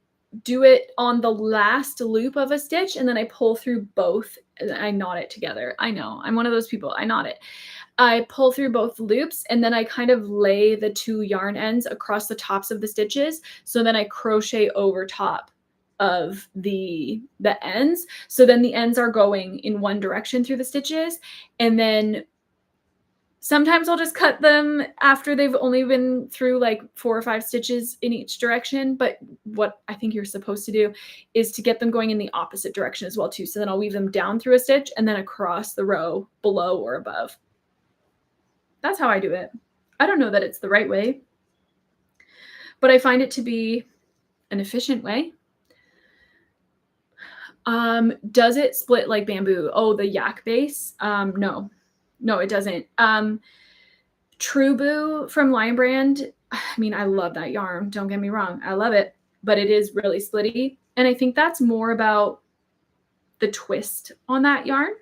[SPEAKER 1] do it on the last loop of a stitch and then I pull through both and I knot it together. I know, I'm one of those people. I knot it. I pull through both loops and then I kind of lay the 2 yarn ends across the tops of the stitches. So then I crochet over top of the ends. So then the ends are going in one direction through the stitches. And then sometimes I'll just cut them after they've only been through like 4 or 5 stitches in each direction. But what I think you're supposed to do is to get them going in the opposite direction as well too. So then I'll weave them down through a stitch and then across the row below or above. That's how I do it. I don't know that it's the right way, but I find it to be an efficient way. Does it split like bamboo? Oh, the yak base? No, it doesn't. True Boo from Lion Brand. I mean, I love that yarn. Don't get me wrong. I love it, but it is really splitty. And I think that's more about the twist on that yarn.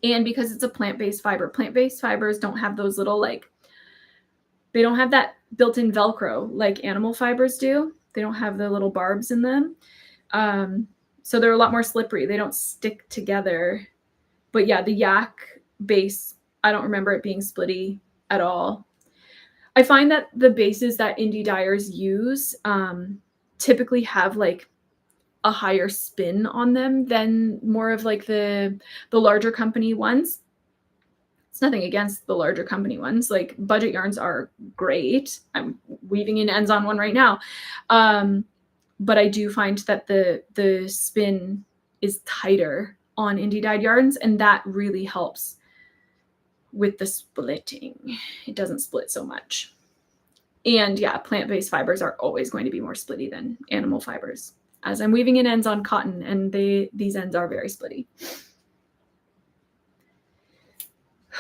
[SPEAKER 1] And because it's a plant-based fiber, plant-based fibers don't have those little like, they don't have that built-in Velcro like animal fibers do. They don't have the little barbs in them. So they're a lot more slippery. They don't stick together. But yeah, the yak base, I don't remember it being splitty at all. I find that the bases that indie dyers use typically have like a higher spin on them than more of like the larger company ones. It's nothing against the larger company ones. Like budget yarns are great. I'm weaving in ends on one right now. But I do find that the spin is tighter on indie dyed yarns, and that really helps with the splitting. It doesn't split so much. And yeah, plant-based fibers are always going to be more splitty than animal fibers, as I'm weaving in ends on cotton, and these ends are very splitty.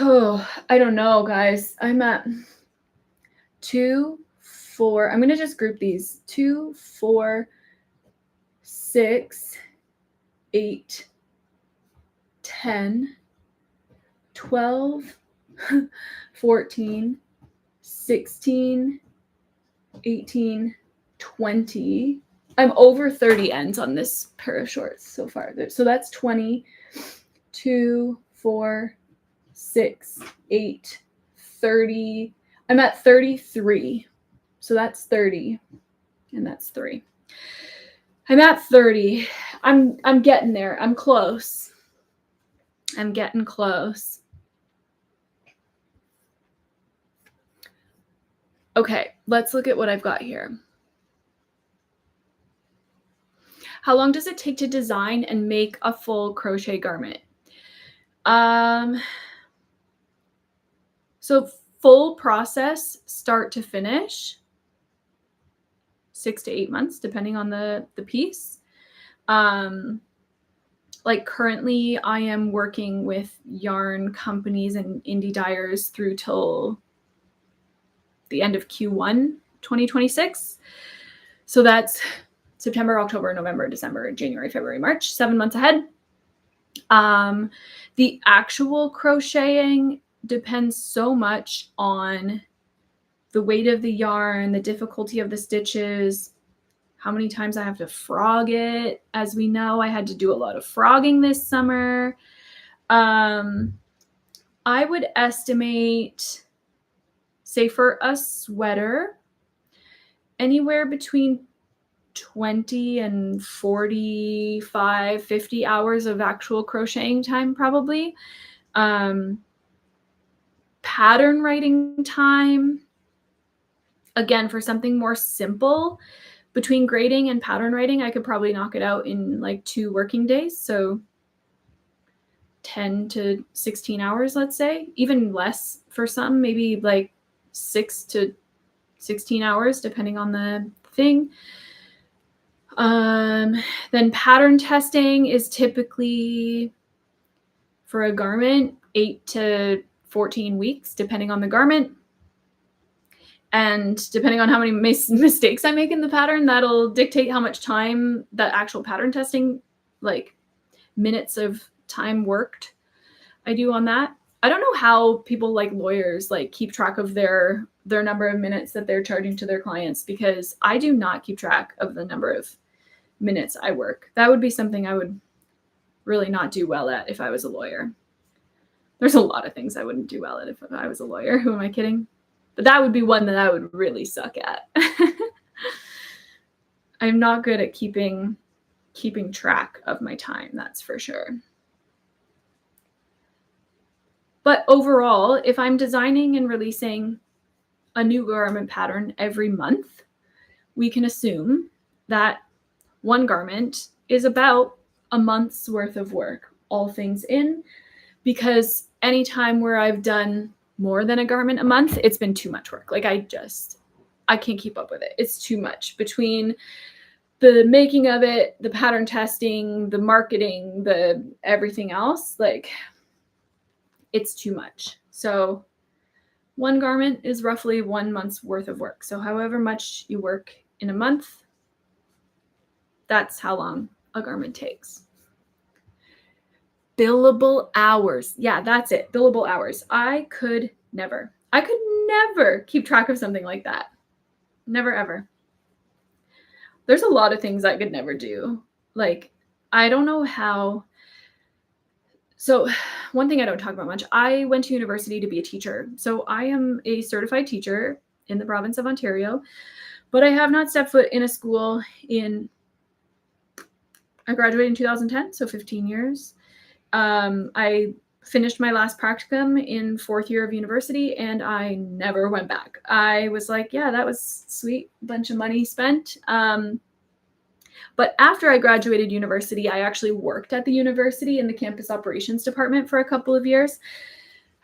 [SPEAKER 1] Oh, I don't know, guys. I'm at 2, 4. I'm going to just group these. 2, 4, 6, 8, 10, 12, 14, 16, 18, 20. I'm over 30 ends on this pair of shorts so far. So that's 20, 2, 4, 6, 8, 30. I'm at 33 So that's 30, and that's 3. I'm at 30. I'm getting there. I'm close. I'm getting close. Okay, let's look at what I've got here. How long does it take to design and make a full crochet garment? So full process, start to finish, 6 to 8 months, depending on the piece. Like currently I am working with yarn companies and indie dyers through till the end of Q1 2026. So that's September, October, November, December, January, February, March, 7 months ahead. The actual crocheting depends so much on the weight of the yarn, the difficulty of the stitches, how many times I have to frog it. As we know, I had to do a lot of frogging this summer. I would estimate, say for a sweater, anywhere between 20 and 45, 50 hours of actual crocheting time, probably. Pattern writing time, again, for something more simple, between grading and pattern writing, I could probably knock it out in like 2 working days. So 10 to 16 hours, let's say, even less for some, maybe like 6 to 16 hours, depending on the thing. Then pattern testing is typically, for a garment, 8 to 14 weeks, depending on the garment. And depending on how many mistakes I make in the pattern, that'll dictate how much time that actual pattern testing, like minutes of time worked, I do on that. I don't know how people like lawyers like keep track of their number of minutes that they're charging to their clients, because I do not keep track of the number of minutes I work. That would be something I would really not do well at if I was a lawyer. There's a lot of things I wouldn't do well at if I was a lawyer. Who am I kidding? But that would be one that I would really suck at. I'm not good at keeping track of my time, that's for sure. But overall, if I'm designing and releasing a new garment pattern every month, we can assume that one garment is about a month's worth of work, all things in, because anytime where I've done more than a garment a month, it's been too much work. Like I can't keep up with it. It's too much between the making of it, the pattern testing, the marketing, the everything else. Like it's too much. So one garment is roughly 1 month's worth of work. So however much you work in a month, that's how long a garment takes. Billable hours. Yeah, that's it. Billable hours. I could never keep track of something like that. Never, ever. There's a lot of things I could never do. Like, I don't know how. So one thing I don't talk about much, I went to university to be a teacher. So I am a certified teacher in the province of Ontario, but I have not stepped foot in a school I graduated in 2010, so 15 years. I finished my last practicum in 4th year of university, and I never went back. I was like, yeah, that was sweet, bunch of money spent. But after I graduated university, I actually worked at the university in the campus operations department for a couple of years.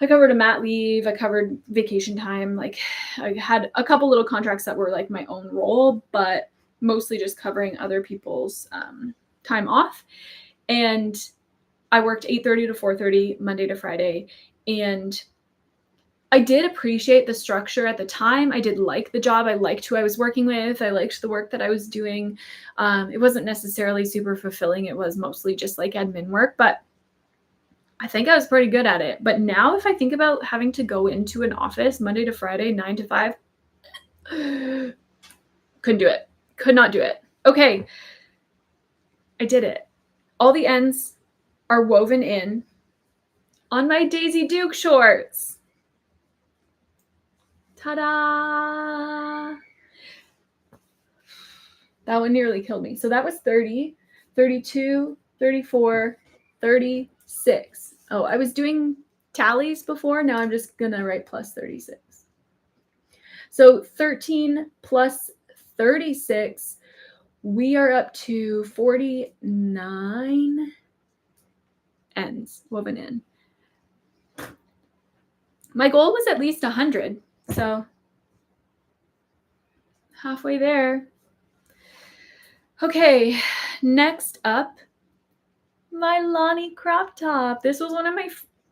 [SPEAKER 1] I covered a mat leave, I covered vacation time. Like I had a couple little contracts that were like my own role, but mostly just covering other people's time off. And I worked 8:30 to 4:30 Monday to Friday. And I did appreciate the structure at the time. I did like the job. I liked who I was working with. I liked the work that I was doing. It wasn't necessarily super fulfilling. It was mostly just like admin work, but I think I was pretty good at it. But now if I think about having to go into an office Monday to Friday, 9 to 5, couldn't do it. Could not do it. Okay. I did it. All the ends are woven in on my Daisy Duke shorts. Ta-da! That one nearly killed me. So that was 30, 32, 34, 36. Oh, I was doing tallies before. Now I'm just going to write plus 36. So 13 plus 36, we are up to 49 ends woven in. My goal was at least 100, so halfway there. Okay, next up, my Lonnie crop top. This was one of my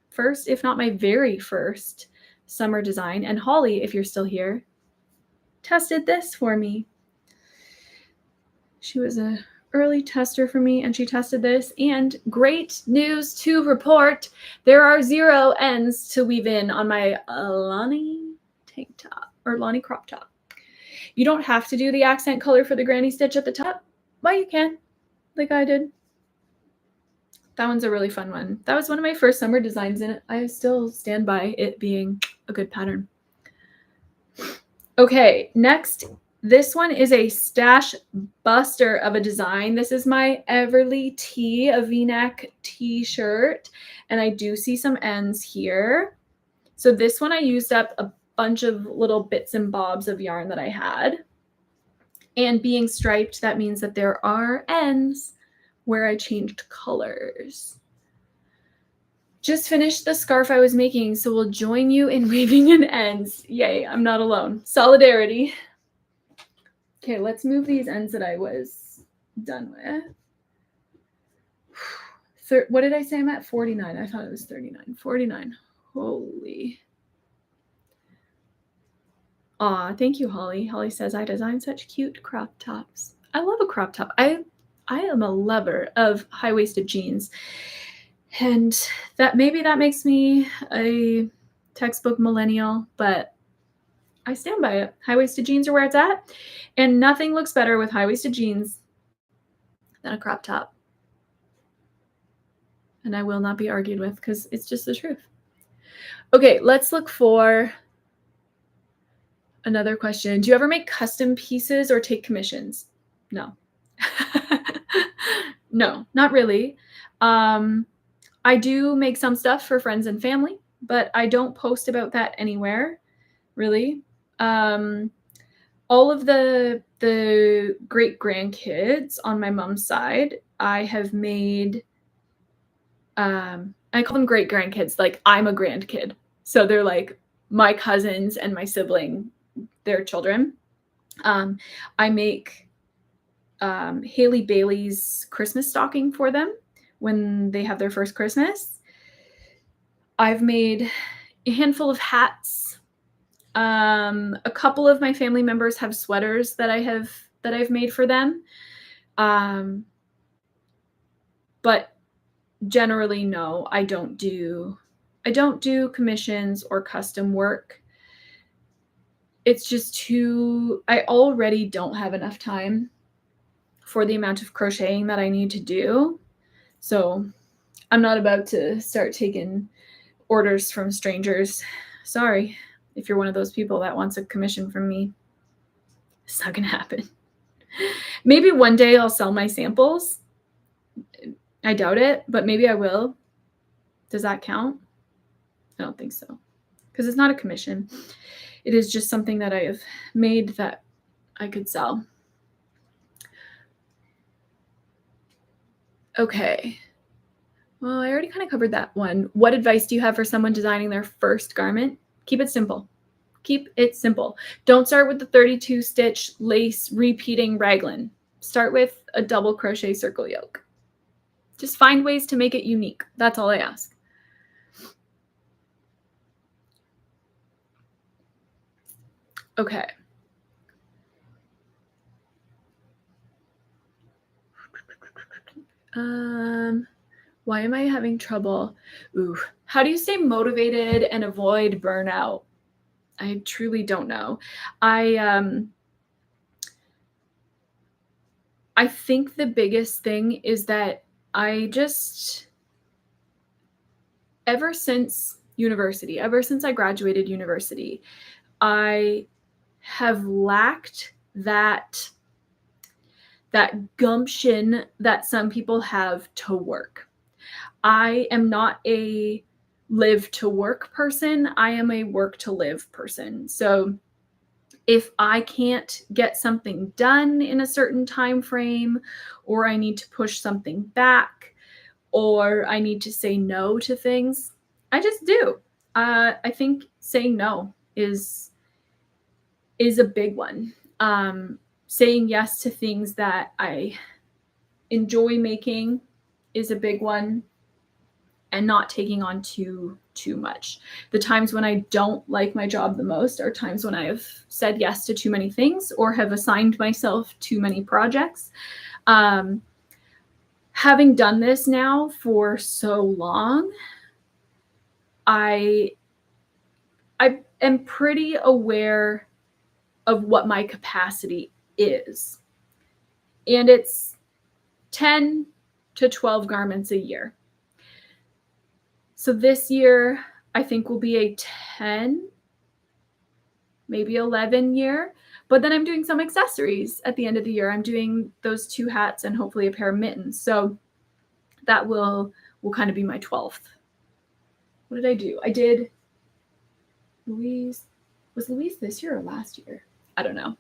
[SPEAKER 1] first, if not my very first, summer design. And Holly, if you're still here, tested this for me. She was an early tester for me, and she tested this. And great news to report, there are 0 ends to weave in on my Lonnie tank top or Lonnie crop top. You don't have to do the accent color for the granny stitch at the top, but you can, like I did. That one's a really fun one. That was one of my first summer designs, and I still stand by it being a good pattern. Okay, next, this one is a stash buster of a design. This is my Everly Tee, a V-neck t-shirt, and I do see some ends here. So this one I used up a bunch of little bits and bobs of yarn that I had. And being striped, that means that there are ends where I changed colors. Just finished the scarf I was making, so we'll join you in weaving in ends. Yay, I'm not alone. Solidarity. Okay, let's move these ends that I was done with. What did I say I'm at? 49. I thought it was 39. 49. Holy. Aw, thank you, Holly. Holly says, I design such cute crop tops. I love a crop top. I am a lover of high-waisted jeans. And that maybe that makes me a textbook millennial, but I stand by it. High-waisted jeans are where it's at. And nothing looks better with high-waisted jeans than a crop top. And I will not be argued with because it's just the truth. Okay, let's look for another question. Do you ever make custom pieces or take commissions? No. No, not really. I do make some stuff for friends and family, but I don't post about that anywhere, really. All of the great grandkids on my mom's side, I have made, I call them great grandkids, like I'm a grandkid. So they're like my cousins and my sibling, their children. I make Haley Bailey's Christmas stocking for them when they have their first Christmas. I've made a handful of hats. A couple of my family members have sweaters that I've made for them. But generally, no, I don't do commissions or custom work. It's just I already don't have enough time for the amount of crocheting that I need to do. So I'm not about to start taking orders from strangers. Sorry if you're one of those people that wants a commission from me. It's not gonna happen. Maybe one day I'll sell my samples. I doubt it, but maybe I will. Does that count? I don't think so, because it's not a commission. It is just something that I have made that I could sell. Okay. Well, I already kind of covered that one. What advice do you have for someone designing their first garment? Keep it simple. Keep it simple. Don't start with the 32 stitch lace repeating raglan. Start with a double crochet circle yoke. Just find ways to make it unique. That's all I ask. Okay. Why am I having trouble? How do you stay motivated and avoid burnout? I truly don't know. I think the biggest thing is that ever since I graduated university, I have lacked that that gumption that some people have to work. I am not a live to work person. I am a work to live person. So if I can't get something done in a certain time frame, or I need to push something back, or I need to say no to things, I just do. I think saying no is a big one. Saying yes to things that I enjoy making is a big one, and not taking on too much. The times when I don't like my job the most are times when I have said yes to too many things or have assigned myself too many projects. Having done this now for so long, I am pretty aware of what my capacity is. And it's 10 to 12 garments a year. So this year, I think will be a 10, maybe 11 year. But then I'm doing some accessories at the end of the year. I'm doing those 2 hats and hopefully a pair of mittens. So that will kind of be my 12th. What did I do? I did Louise. Was Louise this year or last year? I don't know.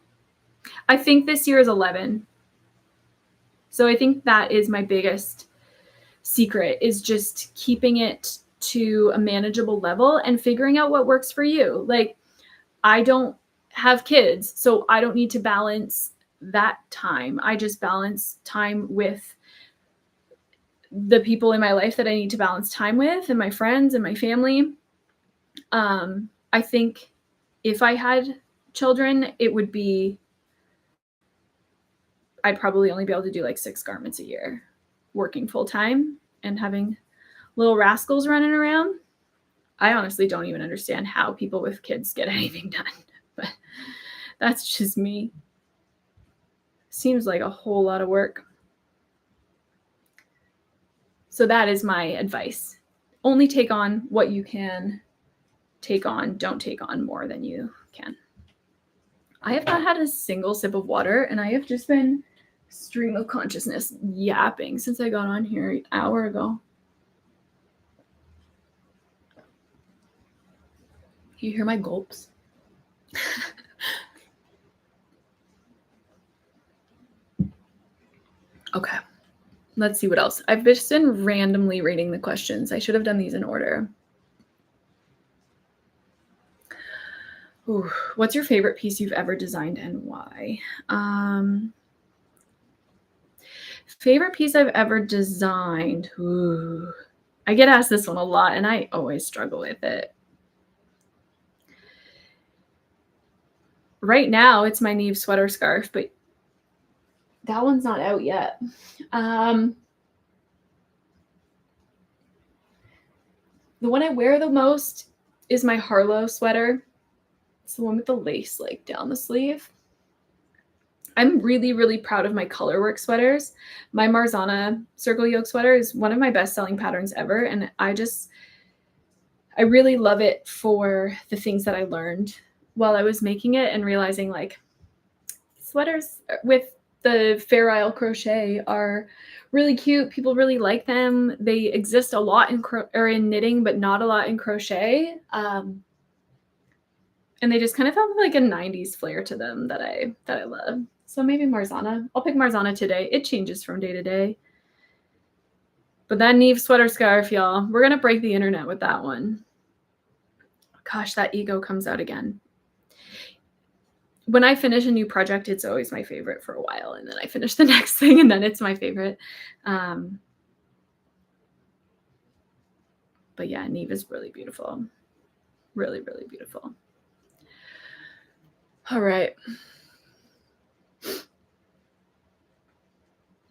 [SPEAKER 1] I think this year is 11. So I think that is my biggest secret, is just keeping it to a manageable level and figuring out what works for you. Like, I don't have kids, so I don't need to balance that time. I just balance time with the people in my life that I need to balance time with, and my friends and my family. I think if I had children, I'd probably only be able to do like 6 garments a year, working full time and having little rascals running around. I honestly don't even understand how people with kids get anything done, but that's just me. Seems like a whole lot of work. So that is my advice. Only take on what you can take on. Don't take on more than you can. I have not had a single sip of water, and I have just been stream of consciousness yapping since I got on here an hour ago. You hear my gulps? Okay, let's see what else. I've just been randomly reading the questions. I should have done these in order. Ooh, what's your favorite piece you've ever designed and why? Favorite piece I've ever designed. Ooh, I get asked this one a lot, and I always struggle with it. Right now, it's my Neve sweater scarf, but that one's not out yet. The one I wear the most is my Harlow sweater. It's the one with the lace like down the sleeve. I'm really, really proud of my colorwork sweaters. My Marzana circle yoke sweater is one of my best-selling patterns ever, and I really love it for the things that I learned while I was making it, and realizing like sweaters with the Fair Isle crochet are really cute. People really like them. They exist a lot in knitting, but not a lot in crochet. And they just kind of have like a 90s flair to them that I love. So maybe Marzana. I'll pick Marzana today. It changes from day to day. But that Neve sweater scarf, y'all, we're going to break the internet with that one. Gosh, that ego comes out again. When I finish a new project, it's always my favorite for a while. And then I finish the next thing, and then it's my favorite. But yeah, Neve is really beautiful. Really, really beautiful. All right.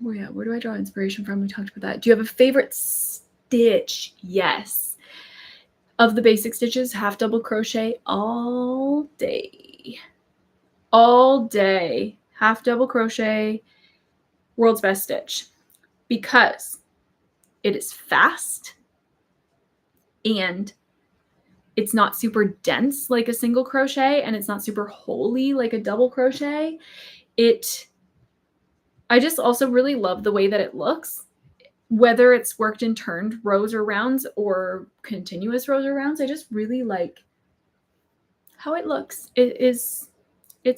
[SPEAKER 1] Oh yeah, where do I draw inspiration from? We talked about that. Do you have a favorite stitch? Yes. Of the basic stitches, half double crochet all day. All day. Half double crochet, world's best stitch. Because it is fast and it's not super dense like a single crochet, and it's not super holey like a double crochet. It I just also really love the way that it looks, whether it's worked in turned rows or rounds or continuous rows or rounds. I just really like how it looks. It's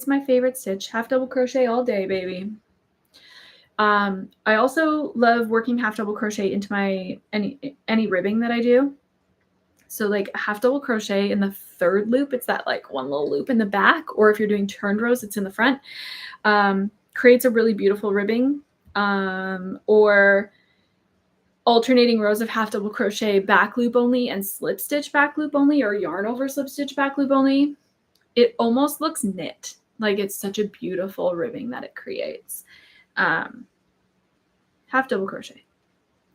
[SPEAKER 1] my favorite stitch. Half double crochet all day, baby. I also love working half double crochet into my any ribbing that I do. So like a half double crochet in the third loop, it's that like one little loop in the back, or if you're doing turned rows, it's in the front. Creates a really beautiful ribbing. Or alternating rows of half double crochet back loop only and slip stitch back loop only, or yarn over slip stitch back loop only. It almost looks knit. Like it's such a beautiful ribbing that it creates. Half double crochet.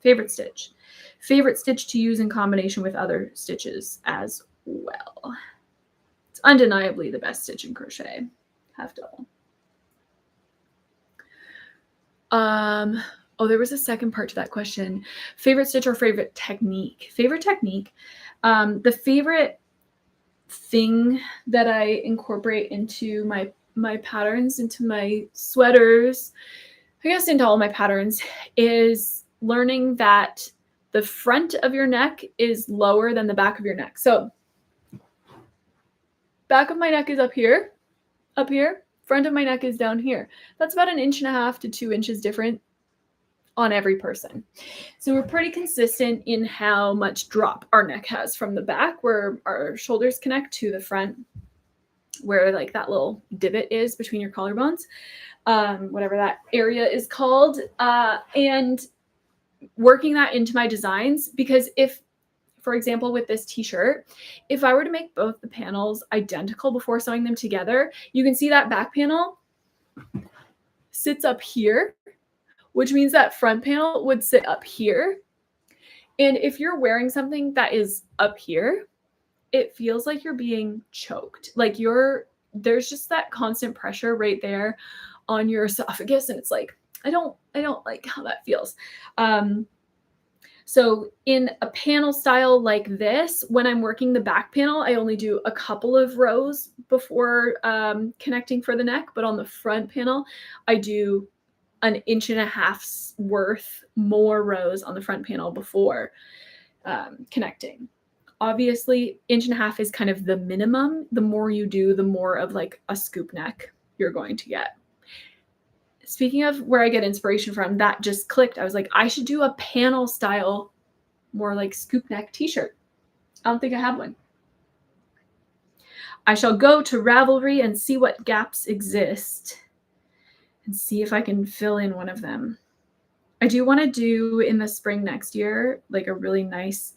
[SPEAKER 1] Favorite stitch. Favorite stitch to use in combination with other stitches as well. It's undeniably the best stitch in crochet. Half double. Oh, there was a second part to that question. Favorite stitch or favorite technique? Favorite technique. The favorite thing that I incorporate into my patterns, into my sweaters, I guess into all my patterns, is learning that the front of your neck is lower than the back of your neck. So back of my neck is up here, front of my neck is down here. That's about 1.5 inches to 2 inches different on every person. So we're pretty consistent in how much drop our neck has from the back where our shoulders connect to the front, where like that little divot is between your collarbones, whatever that area is called, and working that into my designs. Because if, for example, with this t-shirt, if I were to make both the panels identical before sewing them together, you can see that back panel sits up here, which means that front panel would sit up here. And if you're wearing something that is up here, it feels like you're being choked. Like there's just that constant pressure right there on your esophagus. And it's like, I don't like how that feels. So in a panel style like this, when I'm working the back panel, I only do a couple of rows before connecting for the neck. But on the front panel, I do 1.5 inches worth more rows on the front panel before connecting. Obviously, 1.5 inches is kind of the minimum. The more you do, the more of like a scoop neck you're going to get. Speaking of where I get inspiration from, that just clicked. I was like, I should do a panel style, more like scoop neck t-shirt. I don't think I have one. I shall go to Ravelry and see what gaps exist and see if I can fill in one of them. I do want to do in the spring next year, like a really nice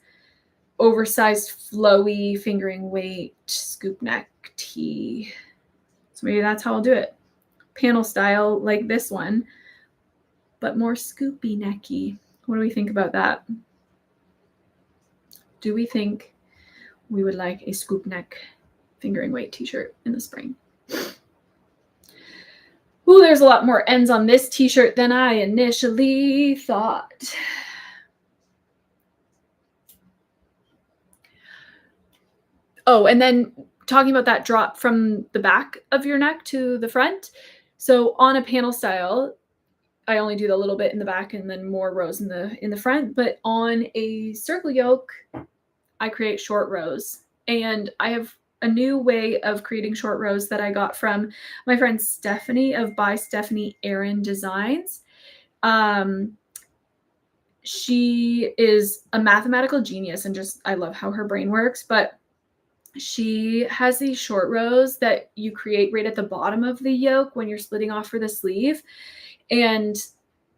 [SPEAKER 1] oversized flowy fingering weight scoop neck tee. So maybe that's how I'll do it. Panel style like this one, but more scoopy necky. What do we think about that? Do we think we would like a scoop neck fingering weight t-shirt in the spring? Ooh, there's a lot more ends on this t-shirt than I initially thought. Oh, and then talking about that drop from the back of your neck to the front. So on a panel style, I only do the little bit in the back and then more rows in the front. But on a circle yoke, I create short rows. And I have a new way of creating short rows that I got from my friend Stephanie of By Stephanie Aaron Designs. She is a mathematical genius and just, I love how her brain works, but she has these short rows that you create right at the bottom of the yoke when you're splitting off for the sleeve. And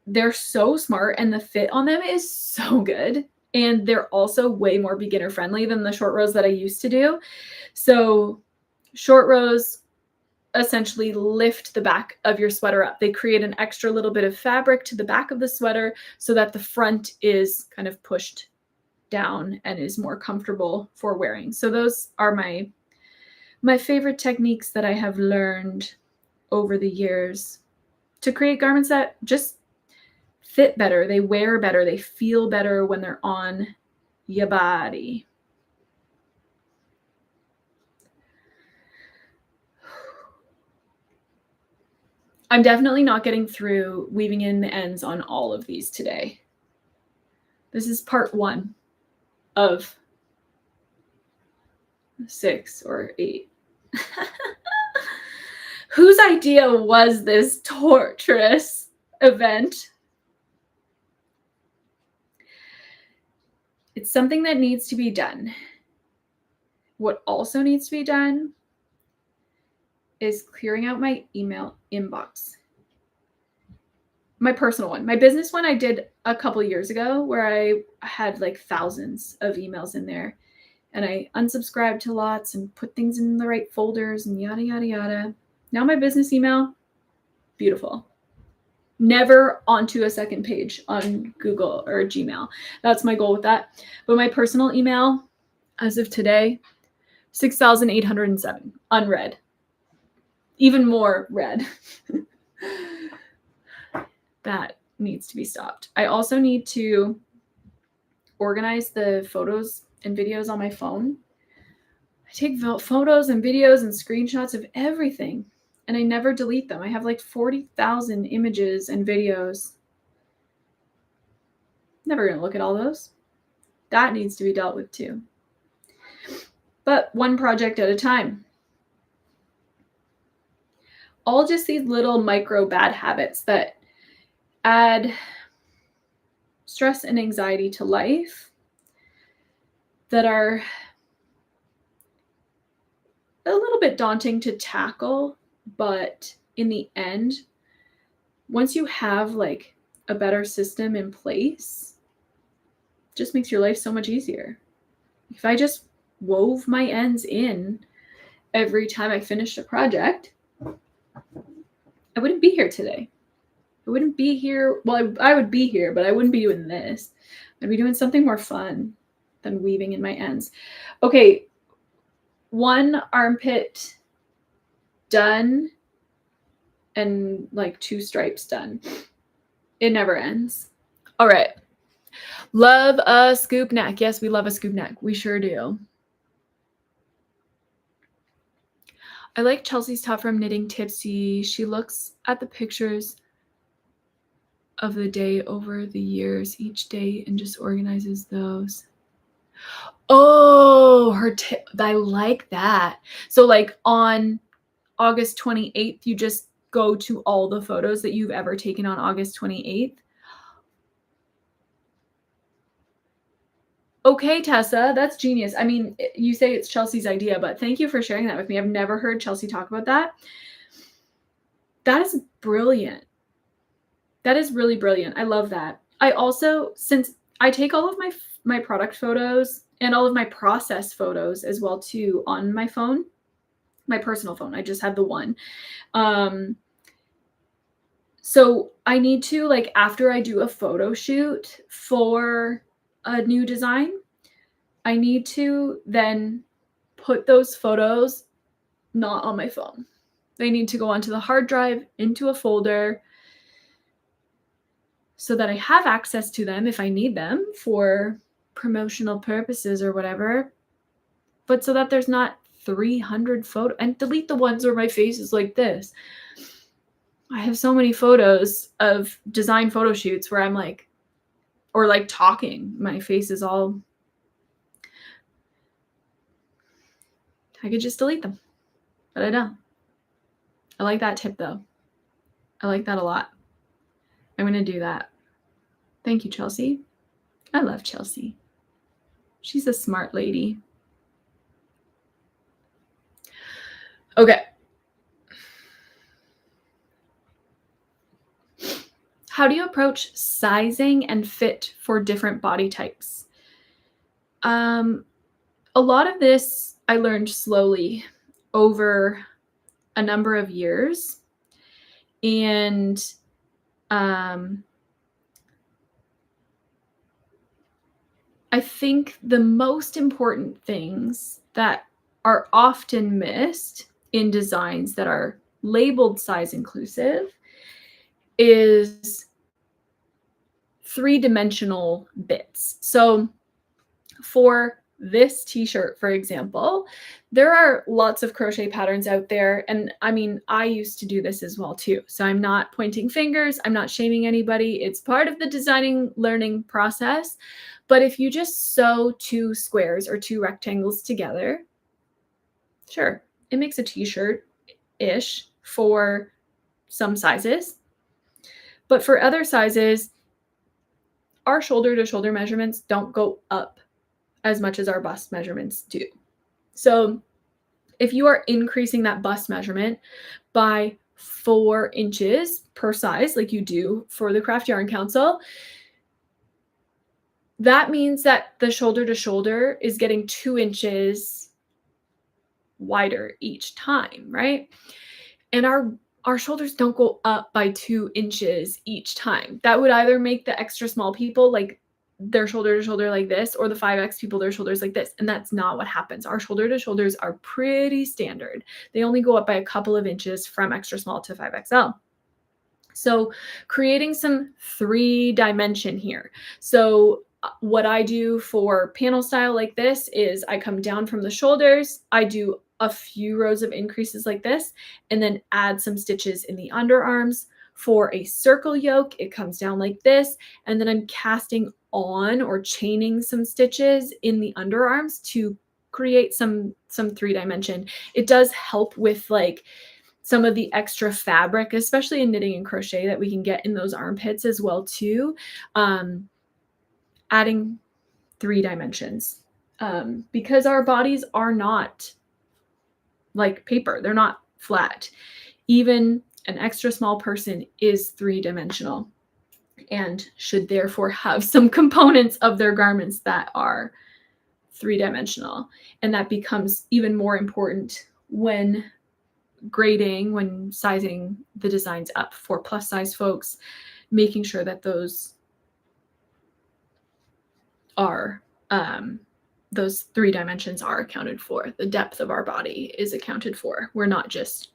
[SPEAKER 1] they're so smart and the fit on them is so good. And they're also way more beginner friendly than the short rows that I used to do. So short rows essentially lift the back of your sweater up. They create an extra little bit of fabric to the back of the sweater so that the front is kind of pushed down and is more comfortable for wearing. So those are my favorite techniques that I have learned over the years to create garments that just fit better, they wear better, they feel better when they're on your body. I'm definitely not getting through weaving in the ends on all of these today. This is part 1 of 6 or 8. Whose idea was this torturous event? It's something that needs to be done. What also needs to be done is clearing out my email inbox. My personal one. My business one I did a couple years ago where I had like thousands of emails in there. And I unsubscribed to lots and put things in the right folders and yada, yada, yada. Now my business email, beautiful. Never onto a second page on Google or Gmail. That's my goal with that. But my personal email, as of today, 6,807 unread. Even more read. That needs to be stopped. I also need to organize the photos and videos on my phone. I take photos and videos and screenshots of everything, and I never delete them. I have like 40,000 images and videos. Never gonna look at all those. That needs to be dealt with too. But one project at a time. All just these little micro bad habits that add stress and anxiety to life that are a little bit daunting to tackle, but in the end, once you have like a better system in place, it just makes your life so much easier. If I just wove my ends in every time I finished a project, I wouldn't be here today. I wouldn't be here. Well, I would be here, but I wouldn't be doing this. I'd be doing something more fun than weaving in my ends. Okay, one armpit done and like 2 stripes done. It never ends. All right. Love a scoop neck. Yes, we love a scoop neck. We sure do. I like Chelsea's top from Knitting Tipsy. She looks at the pictures of the day over the years each day and just organizes those. Oh, I like that. So like on August 28th, you just go to all the photos that you've ever taken on August 28th. Okay, Tessa, that's genius. I mean, you say it's Chelsea's idea, but thank you for sharing that with me. I've never heard Chelsea talk about that. That is brilliant. That is really brilliant. I love that. I also, since I take all of my product photos and all of my process photos as well too on my phone, my personal phone. I just have the one. So I need to, like, after I do a photo shoot for a new design, I need to then put those photos not on my phone. They need to go onto the hard drive into a folder so that I have access to them if I need them for promotional purposes or whatever, but so that there's not 300 photos, and delete the ones where my face is like this. I have so many photos of design photo shoots where I'm like, or like talking, my face is all, I could just delete them, but I don't. I like that tip though. I like that a lot. I'm going to do that. Thank you, Chelsea. I love Chelsea. She's a smart lady. Okay. How do you approach sizing and fit for different body types? A lot of this I learned slowly over a number of years. And I think the most important things that are often missed in designs that are labeled size inclusive is 3-dimensional bits. So for this t-shirt, for example, there are lots of crochet patterns out there. And I mean, I used to do this as well too. So I'm not pointing fingers. I'm not shaming anybody. It's part of the designing learning process. But if you just sew two squares or two rectangles together, sure, it makes a t-shirt-ish for some sizes. But for other sizes, our shoulder to shoulder measurements don't go up as much as our bust measurements do. So if you are increasing that bust measurement by 4 inches per size, like you do for the Craft Yarn Council, that means that the shoulder to shoulder is getting 2 inches wider each time, right? And our shoulders don't go up by 2 inches each time. That would either make the extra small people like their shoulder to shoulder like this, or the 5X people, their shoulders like this. And that's not what happens. Our shoulder to shoulders are pretty standard. They only go up by a couple of inches from extra small to 5XL. So creating some 3-dimension here. So what I do for panel style like this is I come down from the shoulders, I do a few rows of increases like this, and then add some stitches in the underarms. For a circle yoke, it comes down like this, and then I'm casting on or chaining some stitches in the underarms to create some 3-dimension. It does help with like some of the extra fabric, especially in knitting and crochet, that we can get in those armpits as well too. Adding 3 dimensions, because our bodies are not like paper. They're not flat. Even an extra small person is 3-dimensional and should therefore have some components of their garments that are 3-dimensional. And that becomes even more important when grading, when sizing the designs up for plus size folks, making sure that those are those 3 dimensions are accounted for. The depth of our body is accounted for. We're not just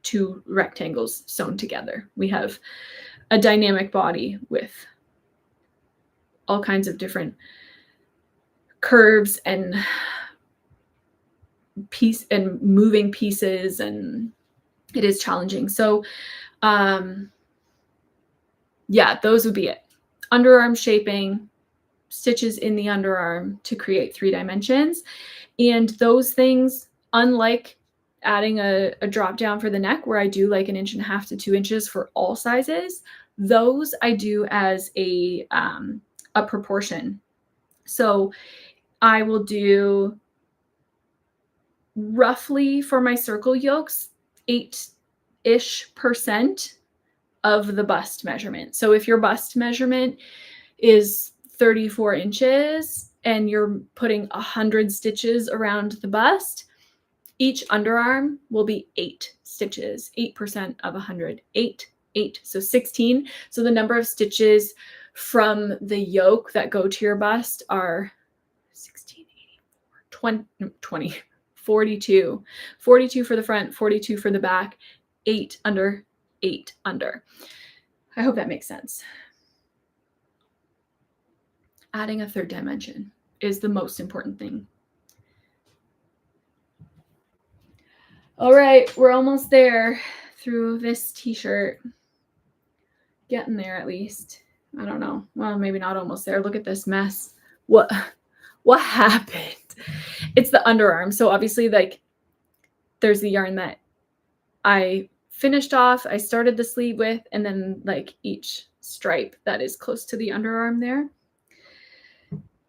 [SPEAKER 1] 2 rectangles sewn together. We have a dynamic body with all kinds of different curves and moving pieces, and it is challenging. So yeah, those would be it. Underarm shaping, stitches in the underarm to create 3 dimensions. And those things, unlike adding a drop down for the neck where I do like 1.5 inches to 2 inches for all sizes, those I do as a proportion. So I will do roughly for my circle yokes 8-ish% of the bust measurement. So if your bust measurement is 34 inches and you're putting 100 stitches around the bust, each underarm will be 8 stitches, 8% of 100, 8, so 16. So the number of stitches from the yoke that go to your bust are 16, 84, 20, 42. 42 for the front, 42 for the back, 8 under, 8 under. I hope that makes sense. Adding a 3rd dimension is the most important thing. All right, we're almost there through this t-shirt. Getting there at least. I don't know. Well, maybe not almost there. Look at this mess. What happened? It's the underarm. So obviously, like, there's the yarn that I finished off, I started the sleeve with, and then like each stripe that is close to the underarm there.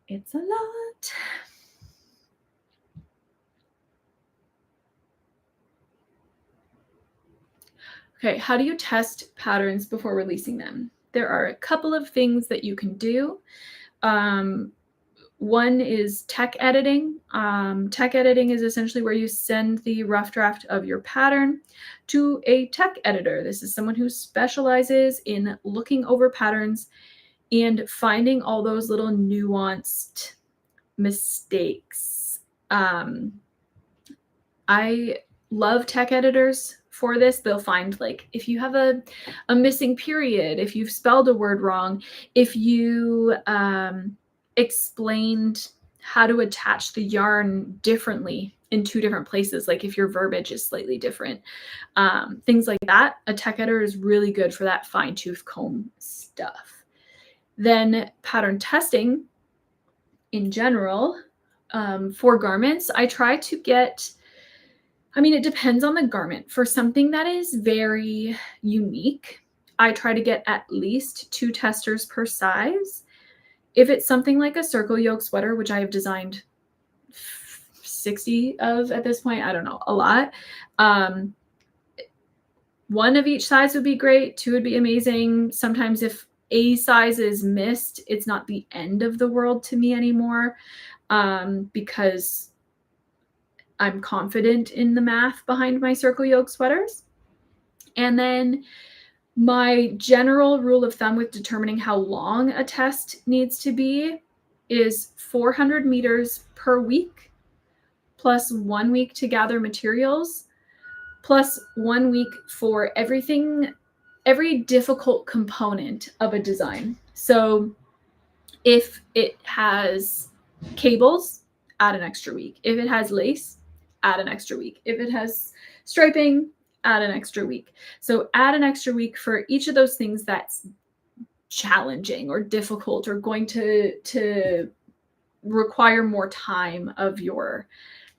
[SPEAKER 1] It's a lot. Okay, how do you test patterns before releasing them? There are a couple of things that you can do. One is tech editing. Tech editing is essentially where you send the rough draft of your pattern to a tech editor. This is someone who specializes in looking over patterns and finding all those little nuanced mistakes. I love tech editors for this. They'll find, like, if you have a missing period, if you've spelled a word wrong, if you explained how to attach the yarn differently in 2 different places, like if your verbiage is slightly different. Things like that. A tech editor is really good for that fine tooth comb stuff. Then pattern testing in general, for garments, I try to get, it depends on the garment. For something that is very unique, I try to get at least 2 testers per size. If it's something like a circle yoke sweater, which I have designed 60 of at this point, I don't know, a lot. 1 of each size would be great. 2 would be amazing. Sometimes if a size is missed, it's not the end of the world to me anymore, because I'm confident in the math behind my circle yoke sweaters. And then my general rule of thumb with determining how long a test needs to be is 400 meters per week, plus 1 week to gather materials, plus 1 week for every difficult component of a design. So if it has cables, add an extra week. If it has lace, add an extra week. If it has striping, add an extra week. So add an extra week for each of those things that's challenging or difficult or going to require more time of your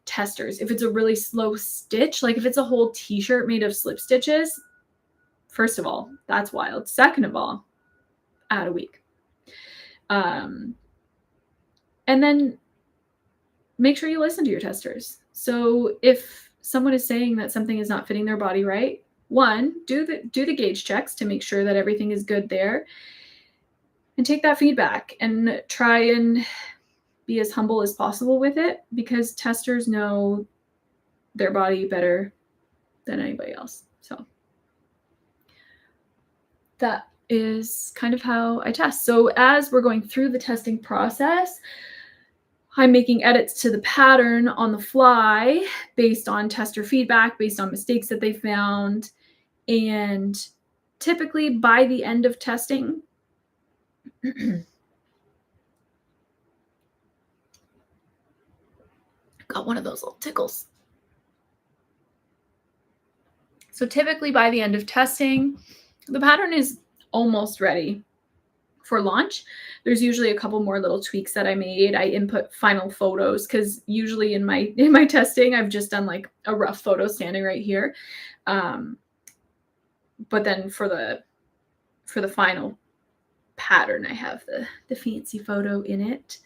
[SPEAKER 1] testers. If it's a really slow stitch, like if it's a whole t-shirt made of slip stitches, first of all, that's wild. Second of all, add a week. And then make sure you listen to your testers. So if someone is saying that something is not fitting their body right, 1, do the gauge checks to make sure that everything is good there, and take that feedback and try and be as humble as possible with it, because testers know their body better than anybody else. So that is kind of how I test. So as we're going through the testing process, I'm making edits to the pattern on the fly based on tester feedback, based on mistakes that they found. And typically by the end of testing, got one of those little tickles. So typically by the end of testing, the pattern is almost ready for launch. There's usually a couple more little tweaks that I made. I input final photos because usually in my testing, I've just done like a rough photo standing right here. But then for the final pattern, I have the fancy photo in it.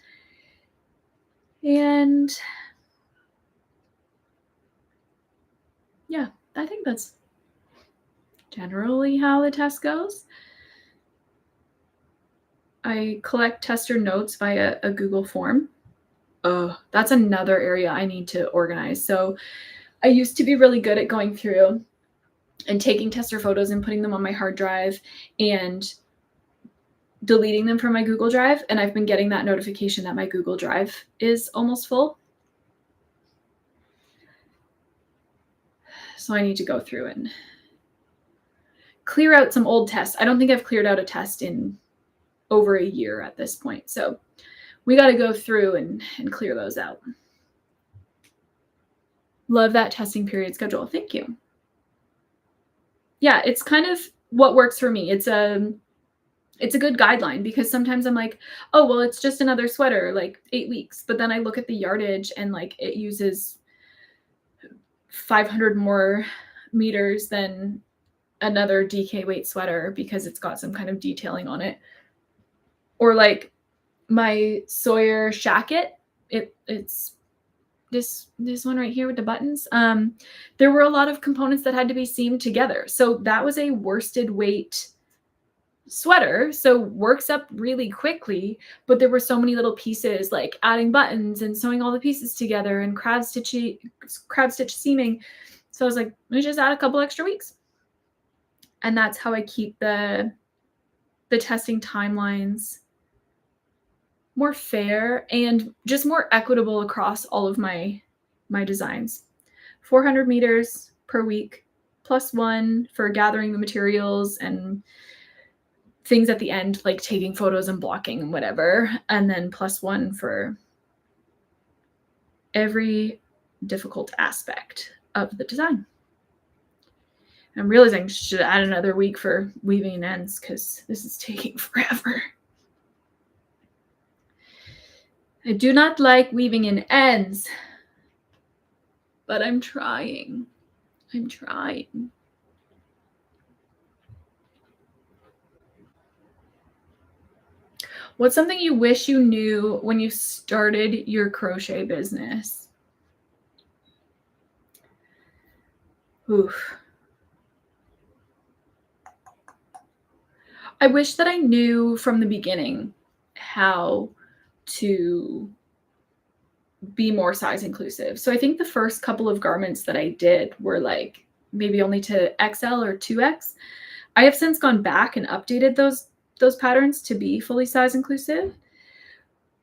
[SPEAKER 1] And yeah, I think that's generally how the test goes. I collect tester notes via a Google form. Oh, that's another area I need to organize. So I used to be really good at going through and taking tester photos and putting them on my hard drive and deleting them from my Google Drive. And I've been getting that notification that my Google Drive is almost full. So I need to go through and clear out some old tests. I don't think I've cleared out a test in over a year at this point. So we got to go through and clear those out. Love that testing period schedule. Thank you. Yeah, it's kind of what works for me. It's a good guideline, because sometimes I'm like, oh, well, it's just another sweater, like 8 weeks. But then I look at the yardage and like it uses 500 more meters than another DK weight sweater because it's got some kind of detailing on it. Or like my Sawyer shacket, it's this one right here with the buttons. There were a lot of components that had to be seamed together. So that was a worsted weight sweater, so works up really quickly, but there were so many little pieces, like adding buttons and sewing all the pieces together and crab stitch seaming. So I was like, let me just add a couple extra weeks. And that's how I keep the testing timelines more fair and just more equitable across all of my designs. 400 meters per week, plus 1 for gathering the materials and things at the end, like taking photos and blocking and whatever, and then +1 for every difficult aspect of the design. I'm realizing I should add another week for weaving ends because this is taking forever. I do not like weaving in ends, but I'm trying. I'm trying. What's something you wish you knew when you started your crochet business? Oof. I wish that I knew from the beginning how to be more size inclusive. So I think the first couple of garments that I did were like maybe only to XL or 2X. I have since gone back and updated those patterns to be fully size inclusive.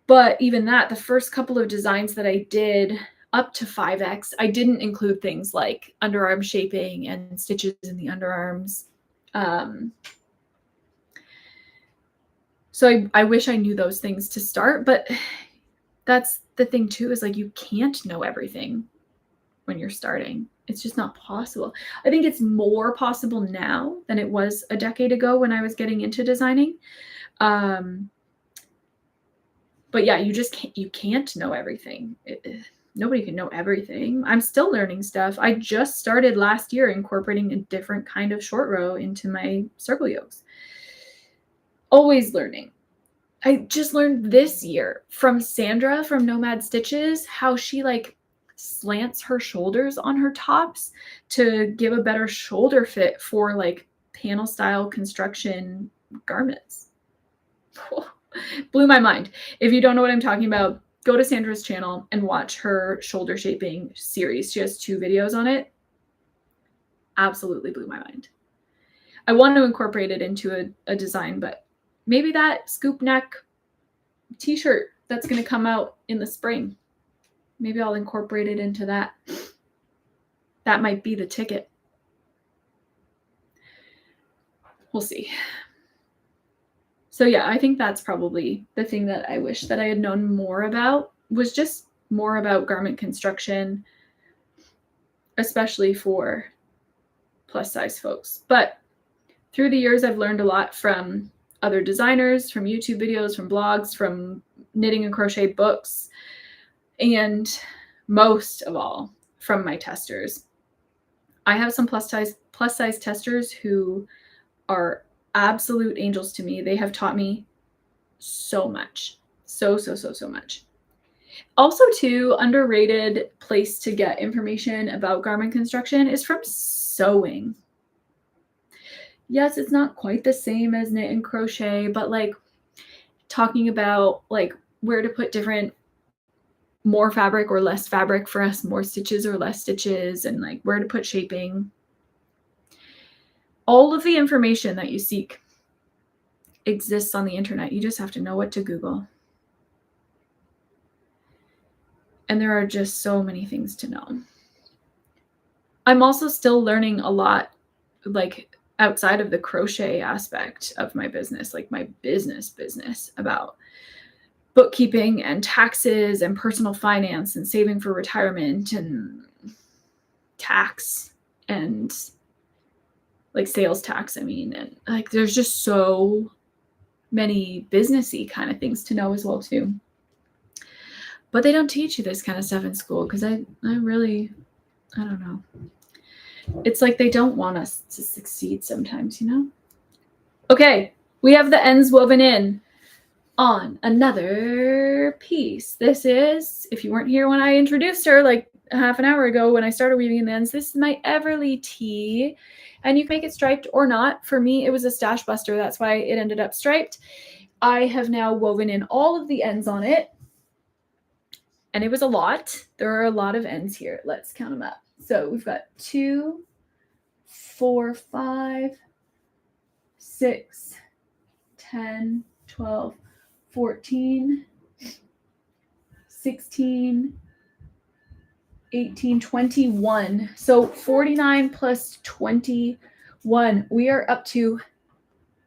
[SPEAKER 1] But even that, the first couple of designs that I did up to 5X, I didn't include things like underarm shaping and stitches in the underarms. So I wish I knew those things to start, but that's the thing too, is like you can't know everything when you're starting. It's just not possible. I think it's more possible now than it was a decade ago when I was getting into designing. But yeah, you can't know everything. Nobody can know everything. I'm still learning stuff. I just started last year incorporating a different kind of short row into my circle yokes. Always learning. I just learned this year from Sandra from Nomad Stitches how she like slants her shoulders on her tops to give a better shoulder fit for like panel style construction garments. Blew my mind. If you don't know what I'm talking about, go to Sandra's channel and watch her shoulder shaping series. She has 2 videos on it. Absolutely blew my mind. I want to incorporate it into a design, but maybe that scoop neck t-shirt that's going to come out in the spring. Maybe I'll incorporate it into that. That might be the ticket. We'll see. So yeah, I think that's probably the thing that I wish that I had known more about, was just more about garment construction, especially for plus size folks. But through the years, I've learned a lot from other designers, from YouTube videos, from blogs, from knitting and crochet books, and most of all from my testers. I have some plus size testers who are absolute angels to me. They have taught me so much. So much. Also, too, underrated place to get information about garment construction is from sewing. Yes, it's not quite the same as knit and crochet, but like talking about like where to put different more fabric or less fabric for us, more stitches or less stitches, and like where to put shaping. All of the information that you seek exists on the internet. You just have to know what to Google. And there are just so many things to know. I'm also still learning a lot, like outside of the crochet aspect of my business, like my business about bookkeeping and taxes and personal finance and saving for retirement and tax and like sales tax. I mean, and like there's just so many businessy kind of things to know as well too. But they don't teach you this kind of stuff in school because I don't know. It's like they don't want us to succeed sometimes, you know? Okay, we have the ends woven in on another piece. This is, if you weren't here when I introduced her like a half an hour ago when I started weaving the ends, this is my Everly tee. And you can make it striped or not. For me, it was a stash buster. That's why it ended up striped. I have now woven in all of the ends on it. And it was a lot. There are a lot of ends here. Let's count them up. So we've got 2, 4, 5, 6, 10, 12, 14, 16, 18, 21. So 49 plus 21. We are up to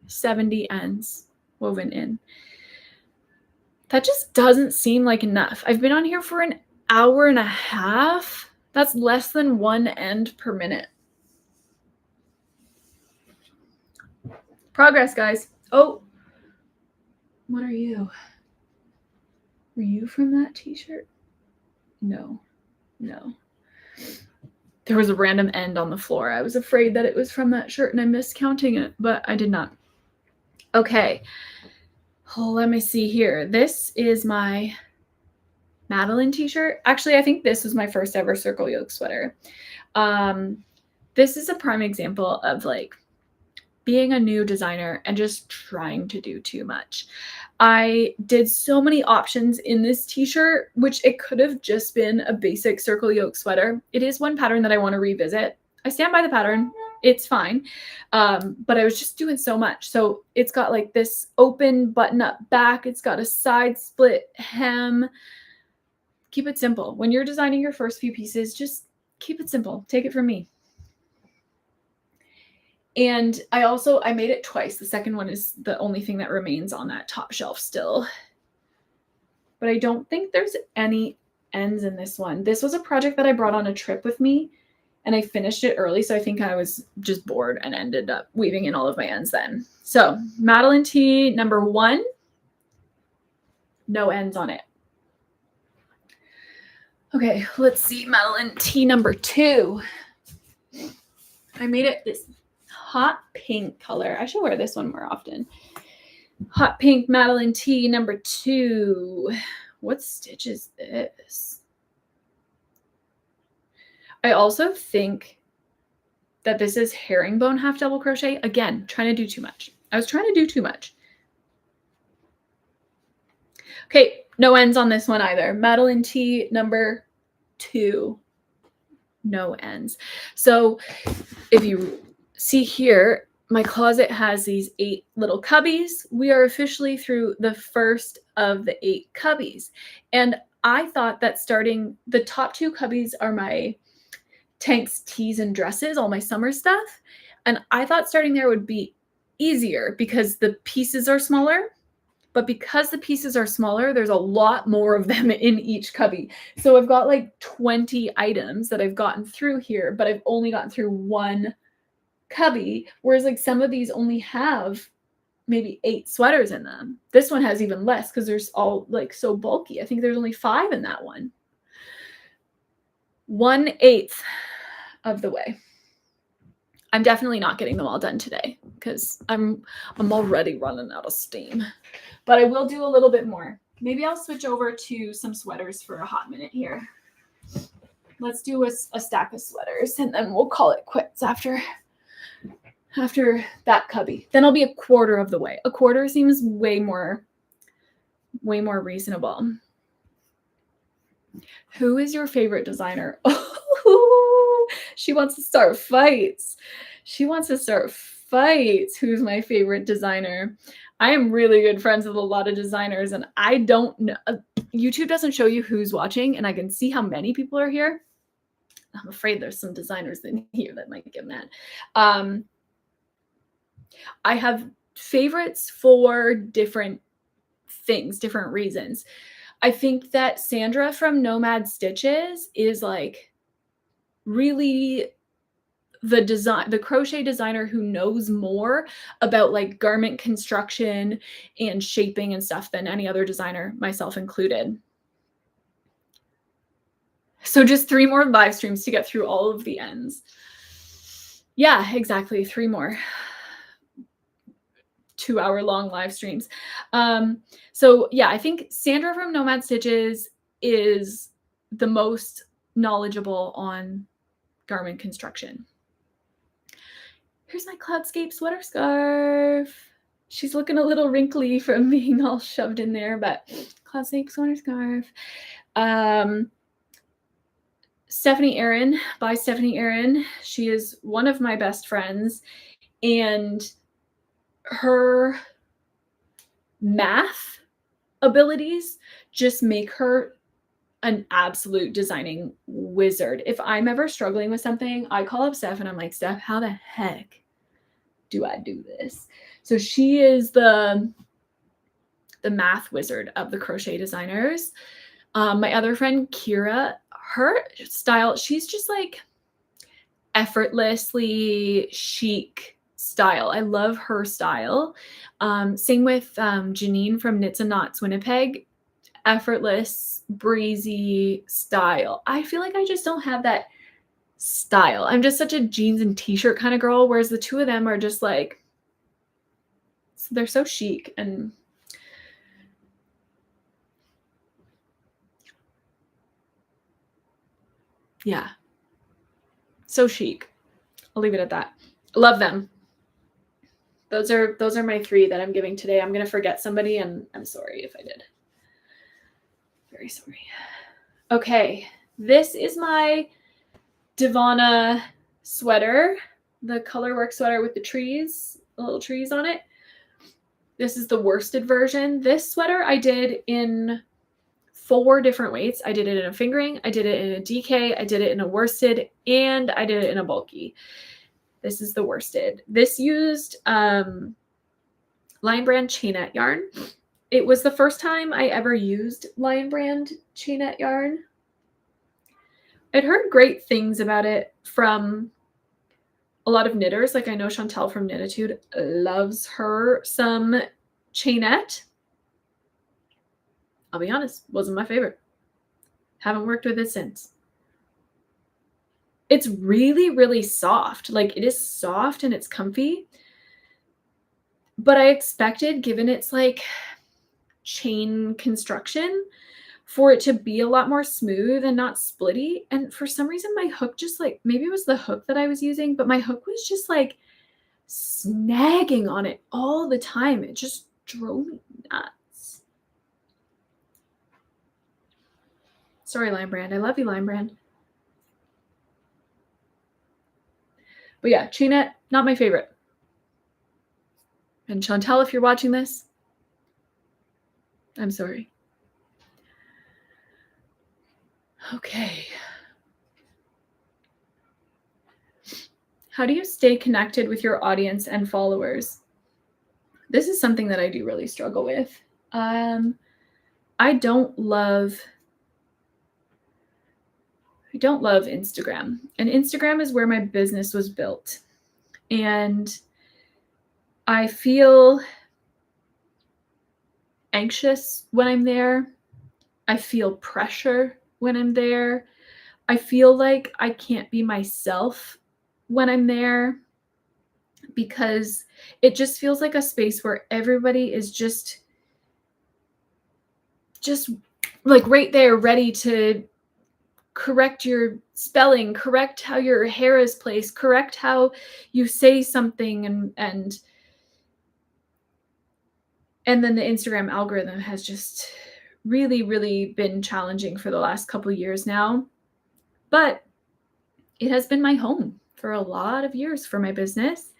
[SPEAKER 1] 70 ends woven in. That just doesn't seem like enough. I've been on here for an hour and a half. That's less than 1 end per minute. Progress, guys. Oh, what are you? Were you from that t-shirt? No. There was a random end on the floor. I was afraid that it was from that shirt and I missed counting it, but I did not. Okay. Oh, let me see here. This is my Madeline t-shirt. Actually, I think this was my first ever circle yoke sweater. This is a prime example of like being a new designer and just trying to do too much. I did so many options in this t-shirt, which it could have just been a basic circle yoke sweater. It is one pattern that I want to revisit. I stand by the pattern. It's fine. But I was just doing so much. So it's got like this open button up back. It's got a side split hem. Keep it simple. When you're designing your first few pieces, just keep it simple. Take it from me. And I made it twice. The second one is the only thing that remains on that top shelf still. But I don't think there's any ends in this one. This was a project that I brought on a trip with me and I finished it early. So I think I was just bored and ended up weaving in all of my ends then. So Madeline T number 1, no ends on it. Okay, let's see Madeline T number 2. I made it this hot pink color. I should wear this one more often. Hot pink Madeline T number 2. What stitch is this? I also think that this is herringbone half double crochet. Again, trying to do too much. I was trying to do too much. Okay, no ends on this one either. Madeline T number 2. No ends. So if you see here, my closet has these 8 little cubbies. We are officially through the first of the 8 cubbies. And I thought that starting, the top 2 cubbies are my tanks, tees, and dresses, all my summer stuff. And I thought starting there would be easier because the pieces are smaller. But because the pieces are smaller, there's a lot more of them in each cubby. So I've got like 20 items that I've gotten through here, but I've only gotten through 1 cubby, whereas like some of these only have maybe 8 sweaters in them. This one has even less because there's all like so bulky. I think there's only 5 in that one. 1/8 of the way. I'm definitely not getting them all done today because I'm already running out of steam. But I will do a little bit more. Maybe I'll switch over to some sweaters for a hot minute here. Let's do a stack of sweaters and then we'll call it quits after that cubby. Then I'll be a quarter of the way. A quarter seems way more reasonable. Who is your favorite designer? Oh, she wants to start fights. Who's my favorite designer? I am really good friends with a lot of designers and I don't know. YouTube doesn't show you who's watching and I can see how many people are here. I'm afraid there's some designers in here that might get mad. I have favorites for different things, different reasons. I think that Sandra from Nomad Stitches is like really the crochet designer who knows more about like garment construction and shaping and stuff than any other designer, myself included. So just 3 more live streams to get through all of the ends. Yeah, exactly. 3 more 2-hour-long live streams. So yeah, I think Sandra from Nomad Stitches is the most knowledgeable on garment construction. Here's my Cloudscape sweater scarf. She's looking a little wrinkly from being all shoved in there, but Cloudscape sweater scarf. Stephanie Aaron, by Stephanie Aaron. She is one of my best friends, and her math abilities just make her an absolute designing wizard. If I'm ever struggling with something, I call up Steph and I'm like, Steph, how the heck do I do this? So she is the math wizard of the crochet designers. My other friend, Kira, her style, she's just like effortlessly chic style. I love her style. Same with Janine from Knits and Knots Winnipeg. Effortless, breezy style. I feel like I just don't have that style. I'm just such a jeans and t-shirt kind of girl, whereas the two of them are just like, they're so chic and yeah, so chic. I'll leave it at that. Love them. Those are my three that I'm giving today. I'm gonna forget somebody, and I'm sorry if I did. Very sorry. Okay, this is my Divana sweater, the colorwork sweater with the trees, the little trees on it. This is the worsted version. This sweater I did in 4 different weights. I did it in a fingering, I did it in a DK, I did it in a worsted, and I did it in a bulky. This is the worsted. This used Lion Brand chainette yarn. It was the first time I ever used Lion Brand chainette yarn. I'd heard great things about it from a lot of knitters. Like I know Chantel from Knititude loves her some chainette. I'll be honest, wasn't my favorite. Haven't worked with it since. It's really, really soft. Like it is soft and it's comfy. But I expected, given its like chain construction, for it to be a lot more smooth and not splitty. And for some reason, my hook just like, maybe it was the hook that I was using, but my hook was just like snagging on it all the time. It just drove me nuts. Sorry, Lion Brand. I love you, Lion Brand. But yeah, chainette, not my favorite. And Chantel, if you're watching this, I'm sorry. Okay. How do you stay connected with your audience and followers? This is something that I do really struggle with. I don't love Instagram. And Instagram is where my business was built. And I feel anxious when I'm there. I feel pressure when I'm there. I feel like I can't be myself when I'm there because it just feels like a space where everybody is just like right there ready to correct your spelling, correct how your hair is placed, correct how you say something, and then the Instagram algorithm has just really, really been challenging for the last couple of years now. But it has been my home for a lot of years for my business.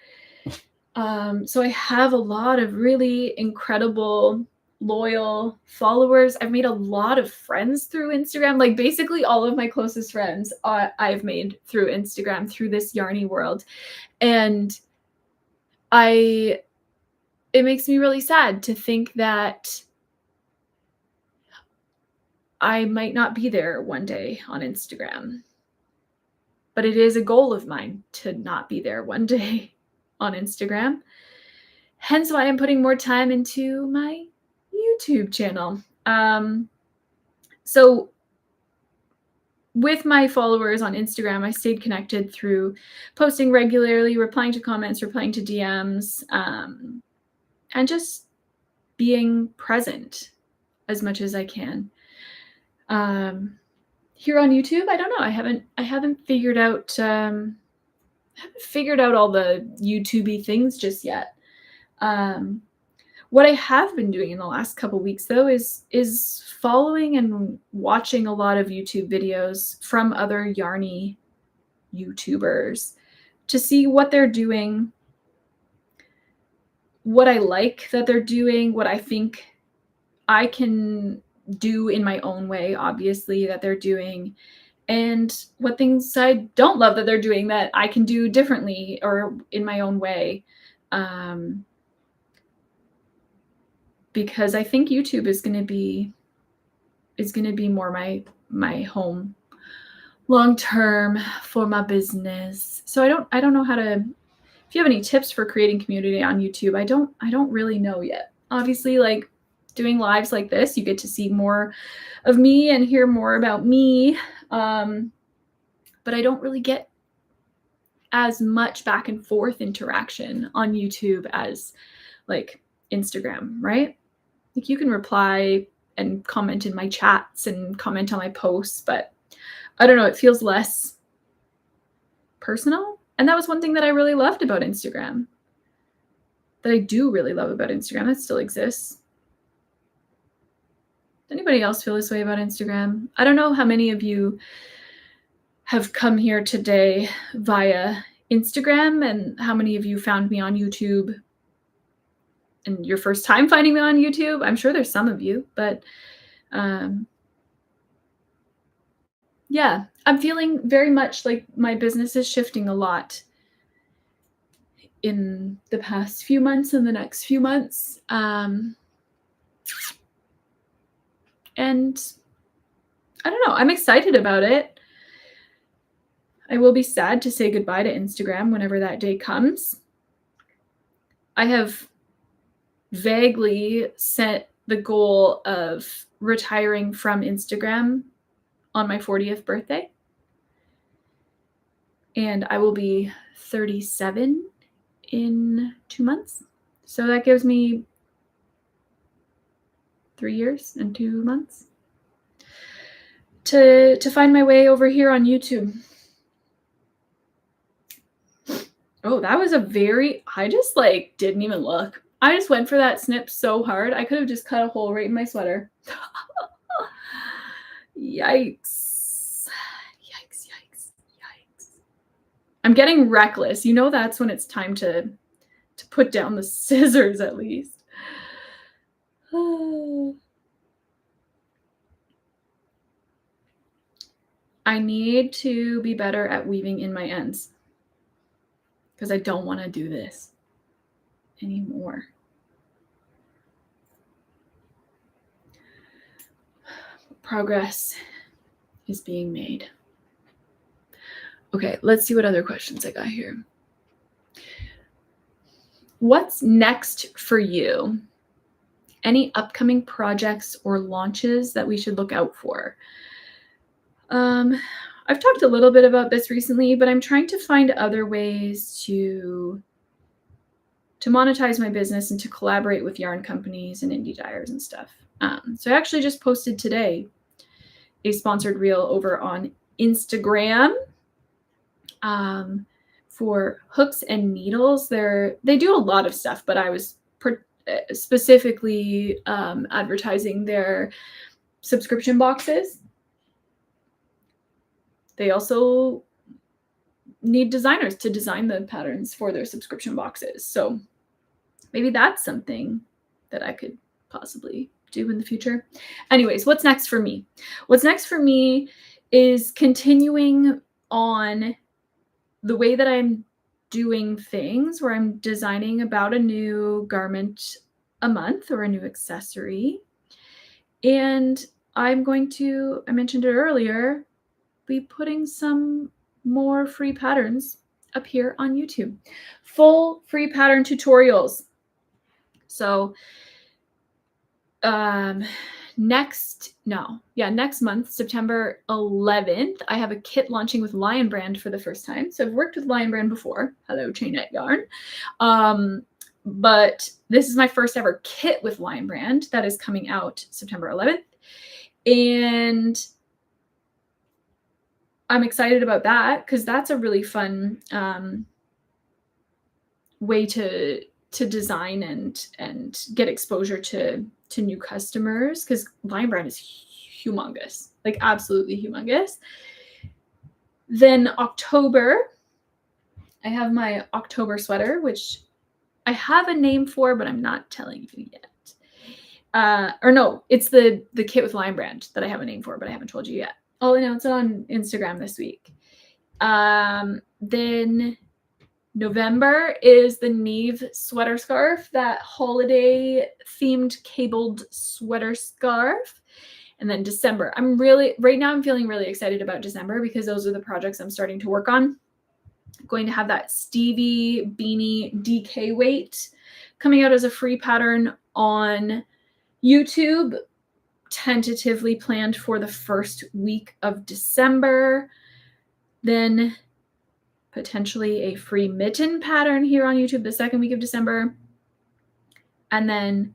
[SPEAKER 1] So I have a lot of really incredible, loyal followers. I've made a lot of friends through Instagram. Like basically all of my closest friends I've made through Instagram, through this yarny world. And it makes me really sad to think that I might not be there one day on Instagram. But it is a goal of mine to not be there one day on Instagram. Hence why I'm putting more time into my YouTube channel. So with my followers on Instagram, I stayed connected through posting regularly, replying to comments, replying to DMs, and just being present as much as I can. Here on YouTube, I don't know. I haven't figured out all the YouTubey things just yet. What I have been doing in the last couple weeks though is following and watching a lot of YouTube videos from other yarny YouTubers to see what they're doing, what I like that they're doing, what I think I can do in my own way, obviously, that they're doing, and what things I don't love that they're doing that I can do differently or in my own way. Because I think YouTube is going to be more my home long term for my business. So I don't know how to. If you have any tips for creating community on YouTube, I don't really know yet. Obviously, like doing lives like this, you get to see more of me and hear more about me. But I don't really get as much back and forth interaction on YouTube as like Instagram, right? Like you can reply and comment in my chats and comment on my posts, but I don't know, it feels less personal. And that was one thing that I really loved about Instagram. That I do really love about Instagram. That still exists. Does anybody else feel this way about Instagram? I don't know how many of you have come here today via Instagram and how many of you found me on YouTube and your first time finding me on YouTube. I'm sure there's some of you, but yeah, I'm feeling very much like my business is shifting a lot in the past few months and the next few months. And I don't know, I'm excited about it. I will be sad to say goodbye to Instagram whenever that day comes. I have vaguely set the goal of retiring from Instagram on my 40th birthday. And I will be 37 in 2 months. So that gives me 3 years and 2 months to find my way over here on YouTube. Oh, that was I just like didn't even look. I just went for that snip so hard. I could have just cut a hole right in my sweater. Yikes. Yikes, yikes, yikes. I'm getting reckless. You know, that's when it's time to put down the scissors at least. I need to be better at weaving in my ends because I don't want to do this anymore. Progress is being made. Okay, let's see what other questions I got here. What's next for you? Any upcoming projects or launches that we should look out for? I've talked a little bit about this recently, but I'm trying to find other ways to monetize my business and to collaborate with yarn companies and indie dyers and stuff. So I actually just posted today a sponsored reel over on Instagram for hooks and needles. They do a lot of stuff, but I was specifically advertising their subscription boxes. They also need designers to design the patterns for their subscription boxes. So maybe that's something that I could possibly do in the future. Anyways, what's next for me? What's next for me is continuing on the way that I'm doing things, where I'm designing about a new garment a month or a new accessory. And I'm going to, I mentioned it earlier, be putting some more free patterns up here on YouTube. Full free pattern tutorials. So next month, September 11th, I have a kit launching with Lion Brand for the first time. So I've worked with Lion Brand before. Hello, Chainette Yarn. But this is my first ever kit with Lion Brand that is coming out September 11th. And I'm excited about that because that's a really fun way to design and get exposure to new customers, because Lion Brand is humongous, like absolutely humongous. Then October, I have my October sweater, which I have a name for, but I'm not telling you yet. Or no, it's the kit with Lion Brand that I have a name for, but I haven't told you yet. I'll announce it on Instagram this week. Then November is the Neve sweater scarf, that holiday themed cabled sweater scarf. And then December, right now I'm feeling really excited about December because those are the projects I'm starting to work on. I'm going to have that Stevie Beanie DK weight coming out as a free pattern on YouTube, tentatively planned for the first week of December. Then potentially a free mitten pattern here on YouTube the second week of December. And then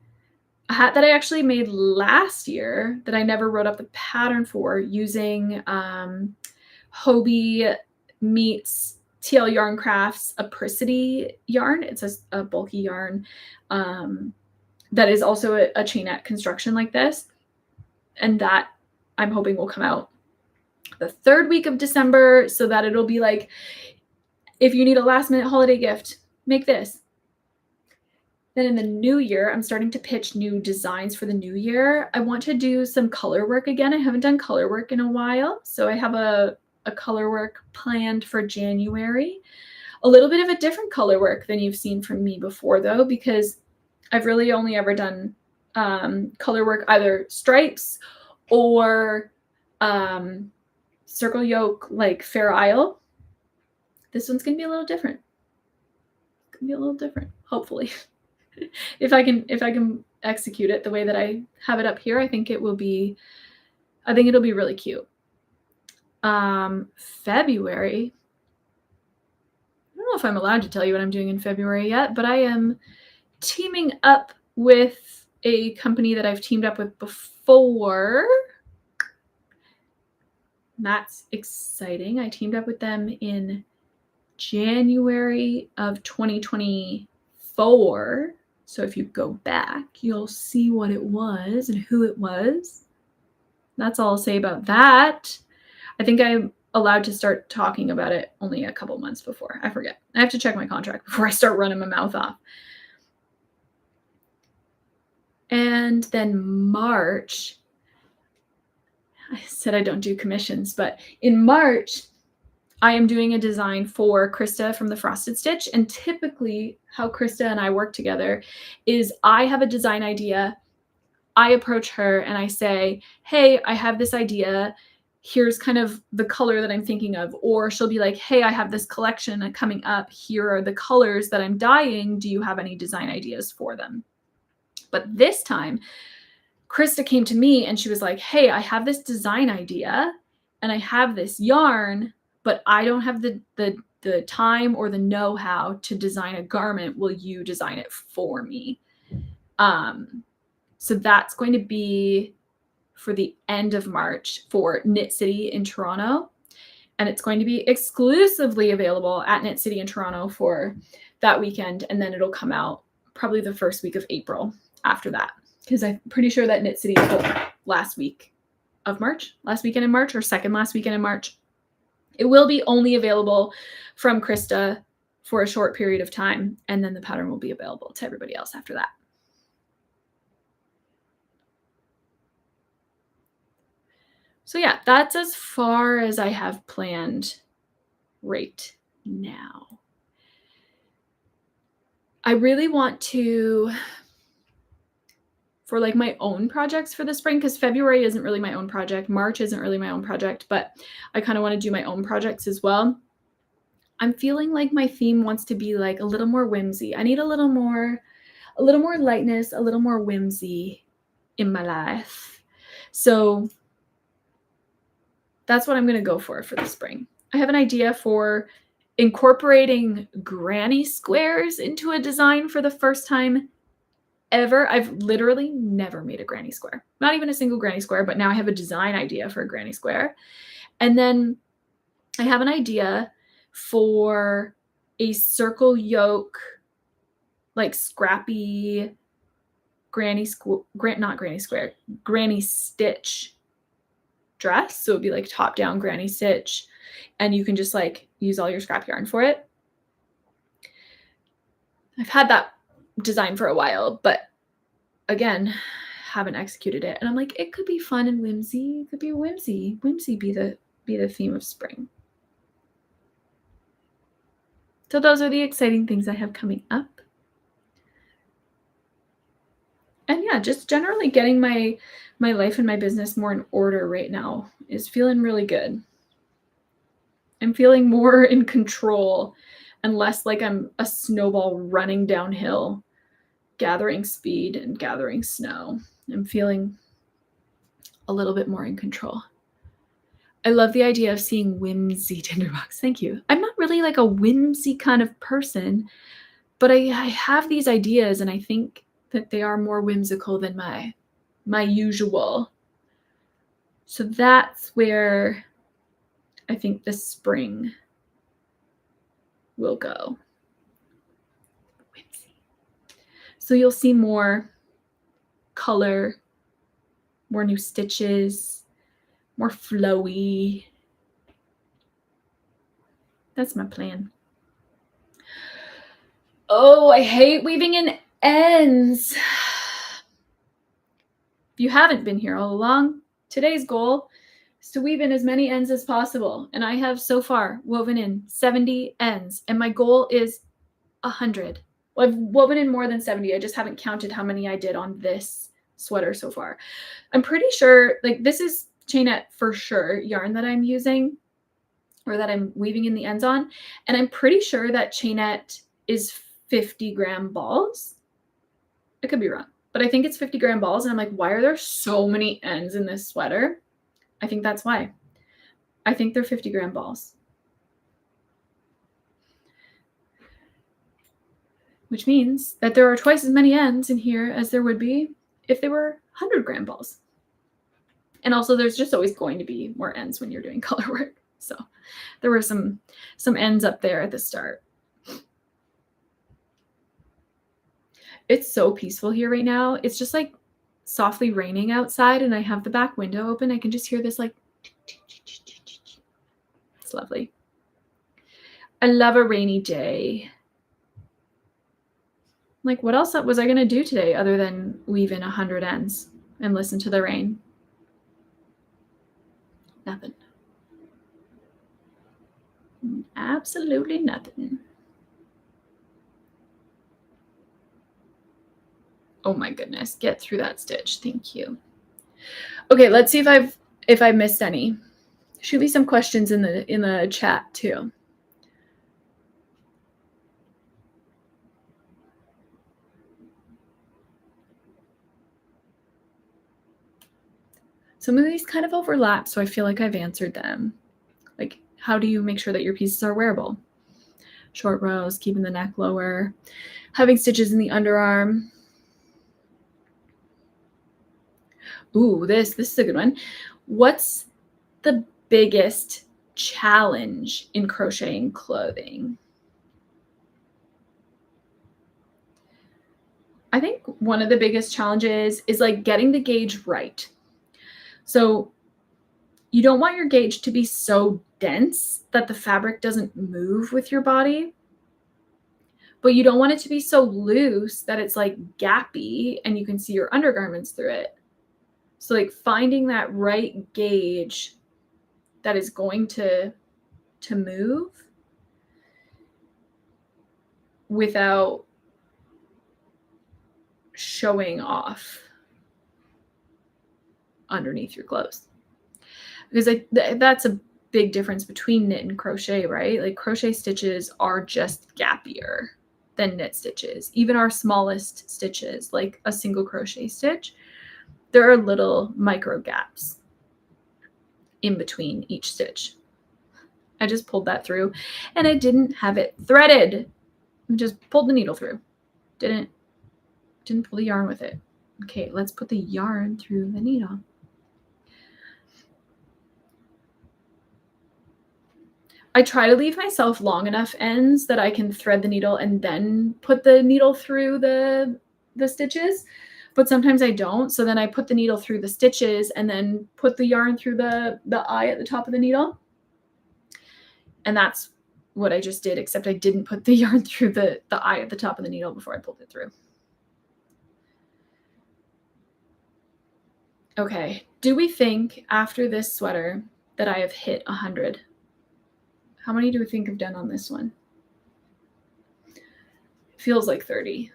[SPEAKER 1] a hat that I actually made last year that I never wrote up the pattern for, using Hobie meets TL Yarn Crafts Apricity yarn. It's a bulky yarn that is also a chainette construction like this. And that I'm hoping will come out the third week of December, so that it'll be like, if you need a last minute holiday gift, make this. Then in the new year, I'm starting to pitch new designs for the new year. I want to do some color work again. I haven't done color work in a while. So I have a color work planned for January. A little bit of a different color work than you've seen from me before, though, because I've really only ever done color work, either stripes or circle yoke like Fair Isle. This one's going to be a little different. It's going to be a little different, hopefully. If I can execute it the way that I have it up here, I think it'll be really cute. February. I don't know if I'm allowed to tell you what I'm doing in February yet, but I am teaming up with a company that I've teamed up with before. That's exciting. I teamed up with them in January of 2024. So if you go back, you'll see what it was and who it was. That's all I'll say about that. I think I'm allowed to start talking about it only a couple months before. I forget. I have to check my contract before I start running my mouth off. And then March, I said I don't do commissions, but in March, I am doing a design for Krista from the Frosted Stitch. And typically how Krista and I work together is I have a design idea. I approach her and I say, hey, I have this idea. Here's kind of the color that I'm thinking of. Or she'll be like, hey, I have this collection coming up. Here are the colors that I'm dyeing. Do you have any design ideas for them? But this time, Krista came to me and she was like, hey, I have this design idea and I have this yarn, but I don't have the time or the know-how to design a garment. Will you design it for me? So that's going to be for the end of March for Knit City in Toronto. And it's going to be exclusively available at Knit City in Toronto for that weekend. And then it'll come out probably the first week of April after that. Because I'm pretty sure that Knit City is the last weekend in March, or second last weekend in March. It will be only available from Krista for a short period of time, and then the pattern will be available to everybody else after that. So yeah, that's as far as I have planned right now. I really want to, for like my own projects for the spring, because February isn't really my own project. March isn't really my own project, but I kind of want to do my own projects as well. I'm feeling like my theme wants to be like a little more whimsy. I need a little more lightness, a little more whimsy in my life. So that's what I'm going to go for the spring. I have an idea for incorporating granny squares into a design for the first time ever. I've literally never made a granny square, not even a single granny square, but now I have a design idea for a granny square. And then I have an idea for a circle yoke, like scrappy granny stitch dress. So it'd be like top down granny stitch, and you can just like use all your scrap yarn for it. I've had that design for a while, but again, haven't executed it. And I'm like, it could be fun and whimsy. It could be whimsy. Whimsy be the theme of spring. So those are the exciting things I have coming up. And yeah, just generally getting my life and my business more in order right now is feeling really good. I'm feeling more in control and less like I'm a snowball running downhill, gathering speed and gathering snow. I'm feeling a little bit more in control. I love the idea of seeing whimsy tinderbox. Thank you. I'm not really like a whimsy kind of person, but I have these ideas and I think that they are more whimsical than my usual. So that's where I think the spring will go. Whimsy. So you'll see more color, more new stitches, more flowy. That's my plan. Oh, I hate weaving in ends. If you haven't been here all along, today's goal is to weave in as many ends as possible. And I have so far woven in 70 ends, and my goal is 100. Well, I've woven in more than 70. I just haven't counted how many I did on this sweater so far. I'm pretty sure, like, this is chainette for sure yarn that I'm using, or that I'm weaving in the ends on. And I'm pretty sure that chainette is 50-gram balls. I could be wrong, but I think it's 50-gram balls. And I'm like, why are there so many ends in this sweater? I think that's why. I think they're 50-gram balls. Which means that there are twice as many ends in here as there would be if they were 100-gram balls. And also there's just always going to be more ends when you're doing color work. So there were some ends up there at the start. It's so peaceful here right now. It's just like softly raining outside and I have the back window open. I can just hear this like, it's lovely. I love a rainy day. Like, what else was I going to do today other than weave in 100 ends and listen to the rain? Nothing. Absolutely nothing. Oh my goodness, get through that stitch. Thank you. Okay, let's see if I missed any. Shoot me some questions in the chat too. Some of these kind of overlap, so I feel like I've answered them. Like, how do you make sure that your pieces are wearable? Short rows, keeping the neck lower, having stitches in the underarm. Ooh, this is a good one. What's the biggest challenge in crocheting clothing? I think one of the biggest challenges is like getting the gauge right. So you don't want your gauge to be so dense that the fabric doesn't move with your body, but you don't want it to be so loose that it's like gappy and you can see your undergarments through it. So like finding that right gauge that is going to move without showing off underneath your clothes. Because that's a big difference between knit and crochet, right? Like crochet stitches are just gappier than knit stitches. Even our smallest stitches, like a single crochet stitch, there are little micro gaps in between each stitch. I just pulled that through and I didn't have it threaded. I just pulled the needle through. Didn't pull the yarn with it. Okay, let's put the yarn through the needle. I try to leave myself long enough ends that I can thread the needle and then put the needle through the stitches, but sometimes I don't. So then I put the needle through the stitches and then put the yarn through the eye at the top of the needle. And that's what I just did, except I didn't put the yarn through the eye at the top of the needle before I pulled it through. Okay, do we think after this sweater that I have hit 100? How many do we think I've done on this one? Feels like 30,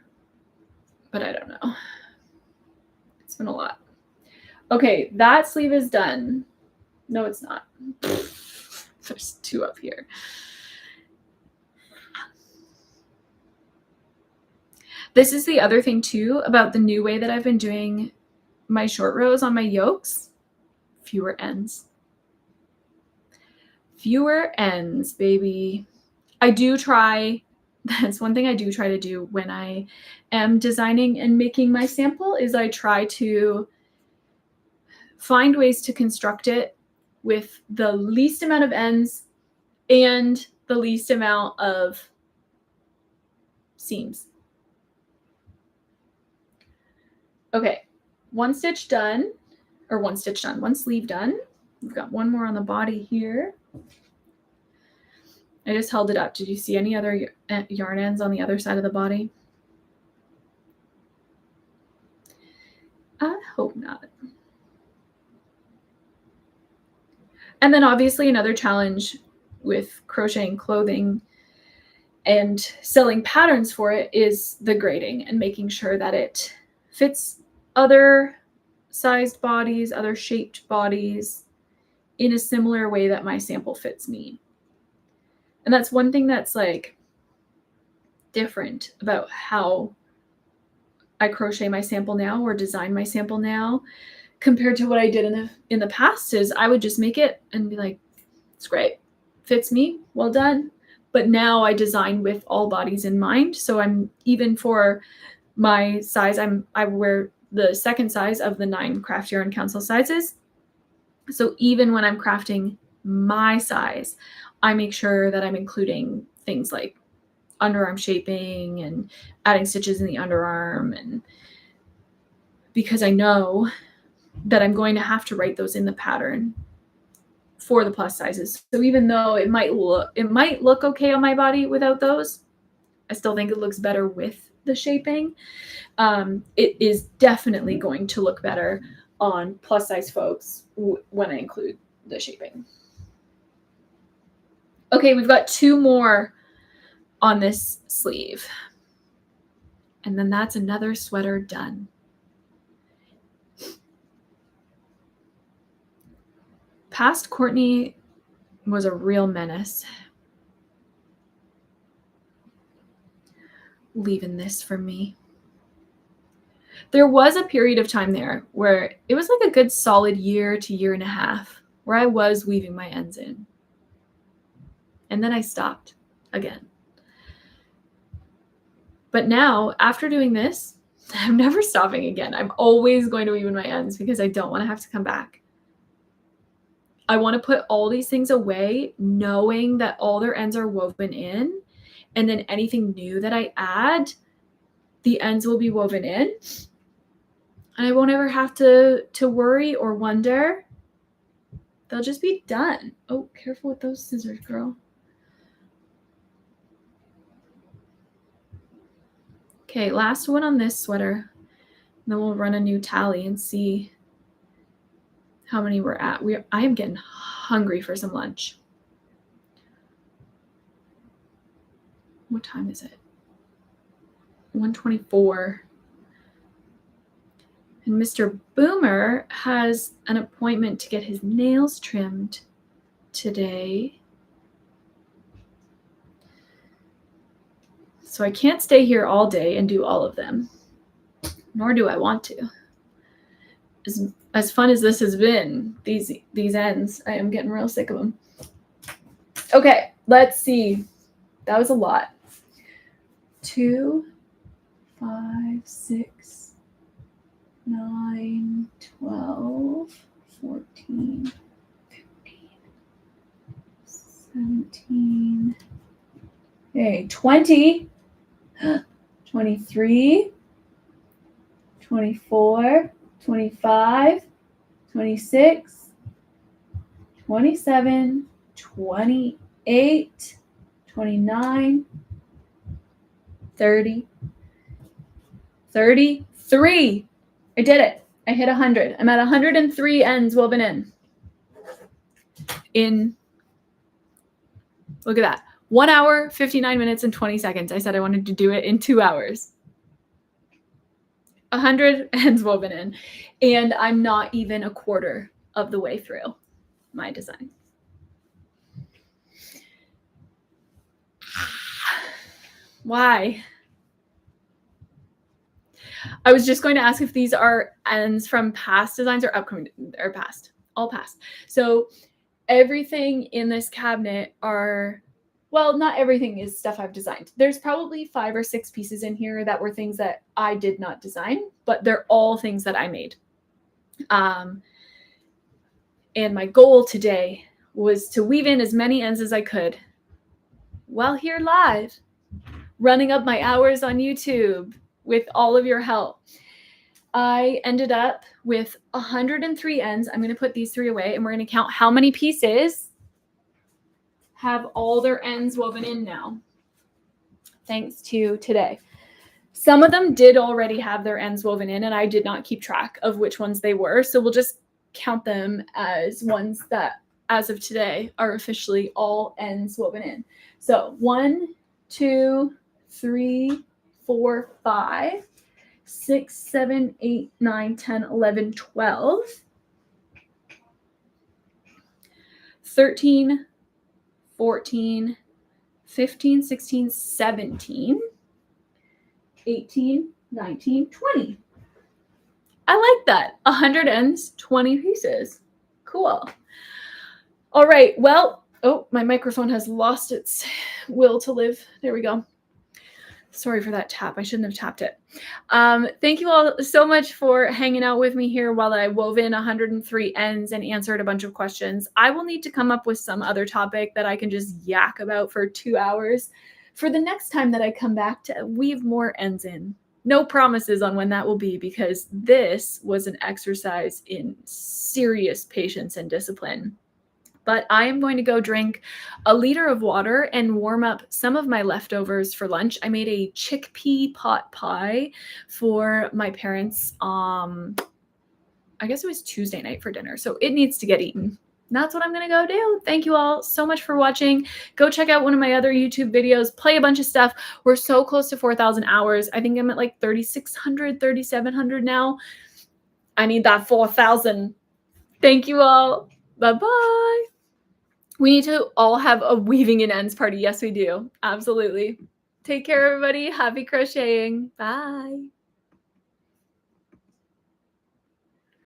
[SPEAKER 1] but I don't know. It's been a lot. Okay, that sleeve is done. No, it's not. There's 2 up here. This is the other thing too about the new way that I've been doing my short rows on my yokes. Fewer ends. Fewer ends, baby. I do try, that's one thing I do try to do when I am designing and making my sample, is I try to find ways to construct it with the least amount of ends and the least amount of seams. Okay, one sleeve done. One sleeve done. We've got one more on the body here. I just held it up. Did you see any other yarn ends on the other side of the body? I hope not. And then obviously another challenge with crocheting clothing and selling patterns for it is the grading and making sure that it fits other sized bodies, other shaped bodies in a similar way that my sample fits me. And that's one thing that's like different about how I crochet my sample now or design my sample now compared to what I did in the past is I would just make it and be like, it's great, fits me, well done. But now I design with all bodies in mind. So I'm, even for my size, I wear the second size of the 9 Craft Yarn Council sizes. So even when I'm crafting my size, I make sure that I'm including things like underarm shaping and adding stitches in the underarm, and because I know that I'm going to have to write those in the pattern for the plus sizes. So even though it might look okay on my body without those, I still think it looks better with the shaping. It is definitely going to look better on plus size folks when I include the shaping. Okay, we've got 2 more on this sleeve. And then that's another sweater done. Past Courtney was a real menace. Leaving this for me. There was a period of time there where it was like a good solid year to year and a half where I was weaving my ends in. And then I stopped again. But now, after doing this, I'm never stopping again. I'm always going to weave in my ends because I don't want to have to come back. I want to put all these things away knowing that all their ends are woven in, and then anything new that I add, the ends will be woven in. And I won't ever have to worry or wonder. They'll just be done. Oh, careful with those scissors, girl. Okay, last one on this sweater. And then we'll run a new tally and see how many we're at. I am getting hungry for some lunch. What time is it? 1:24. And Mr. Boomer has an appointment to get his nails trimmed today. So I can't stay here all day and do all of them, nor do I want to. As fun as this has been, these ends, I am getting real sick of them. Okay, let's see. That was a lot. 2, 5, 6, 9, 12, 14, 15, 17, okay, 20, 23, 24, 25, 26, 27, 28, 29, 30, 33. I did it. I hit 100. I'm at 103 ends woven in. Look at that. 1 hour, 59 minutes, and 20 seconds. I said I wanted to do it in 2 hours. 100 ends woven in, and I'm not even a quarter of the way through my design. Why? I was just going to ask if these are ends from past designs or upcoming or past, all past. So everything in this cabinet are, well, not everything is stuff I've designed. There's probably 5 or 6 pieces in here that were things that I did not design, but they're all things that I made. And my goal today was to weave in as many ends as I could while here live, running up my hours on YouTube with all of your help. I ended up with 103 ends. I'm going to put these 3 away, and we're going to count how many pieces have all their ends woven in now, thanks to today. Some of them did already have their ends woven in, and I did not keep track of which ones they were. So we'll just count them as ones that, as of today, are officially all ends woven in. So 1, 2, 3, 4, 5, 6, 7, 8, 9, 10, 11, 12, 13, 14, 15, 16, 17, 18, 19, 20. I like that. 100 ends, 20 pieces. Cool. All right. Well, oh, my microphone has lost its will to live. There we go. Sorry for that tap. I shouldn't have tapped it. Thank you all so much for hanging out with me here while I wove in 103 ends and answered a bunch of questions. I will need to come up with some other topic that I can just yak about for 2 hours for the next time that I come back to weave more ends in. No promises on when that will be, because this was an exercise in serious patience and discipline. But I am going to go drink a liter of water and warm up some of my leftovers for lunch. I made a chickpea pot pie for my parents. I guess it was Tuesday night for dinner, so it needs to get eaten. That's what I'm going to go do. Thank you all so much for watching. Go check out one of my other YouTube videos, play a bunch of stuff. We're so close to 4,000 hours. I think I'm at like 3,600, 3,700 now. I need that 4,000. Thank you all. Bye-bye. We need to all have a weaving in ends party. Yes, we do. Absolutely. Take care, everybody. Happy crocheting. Bye.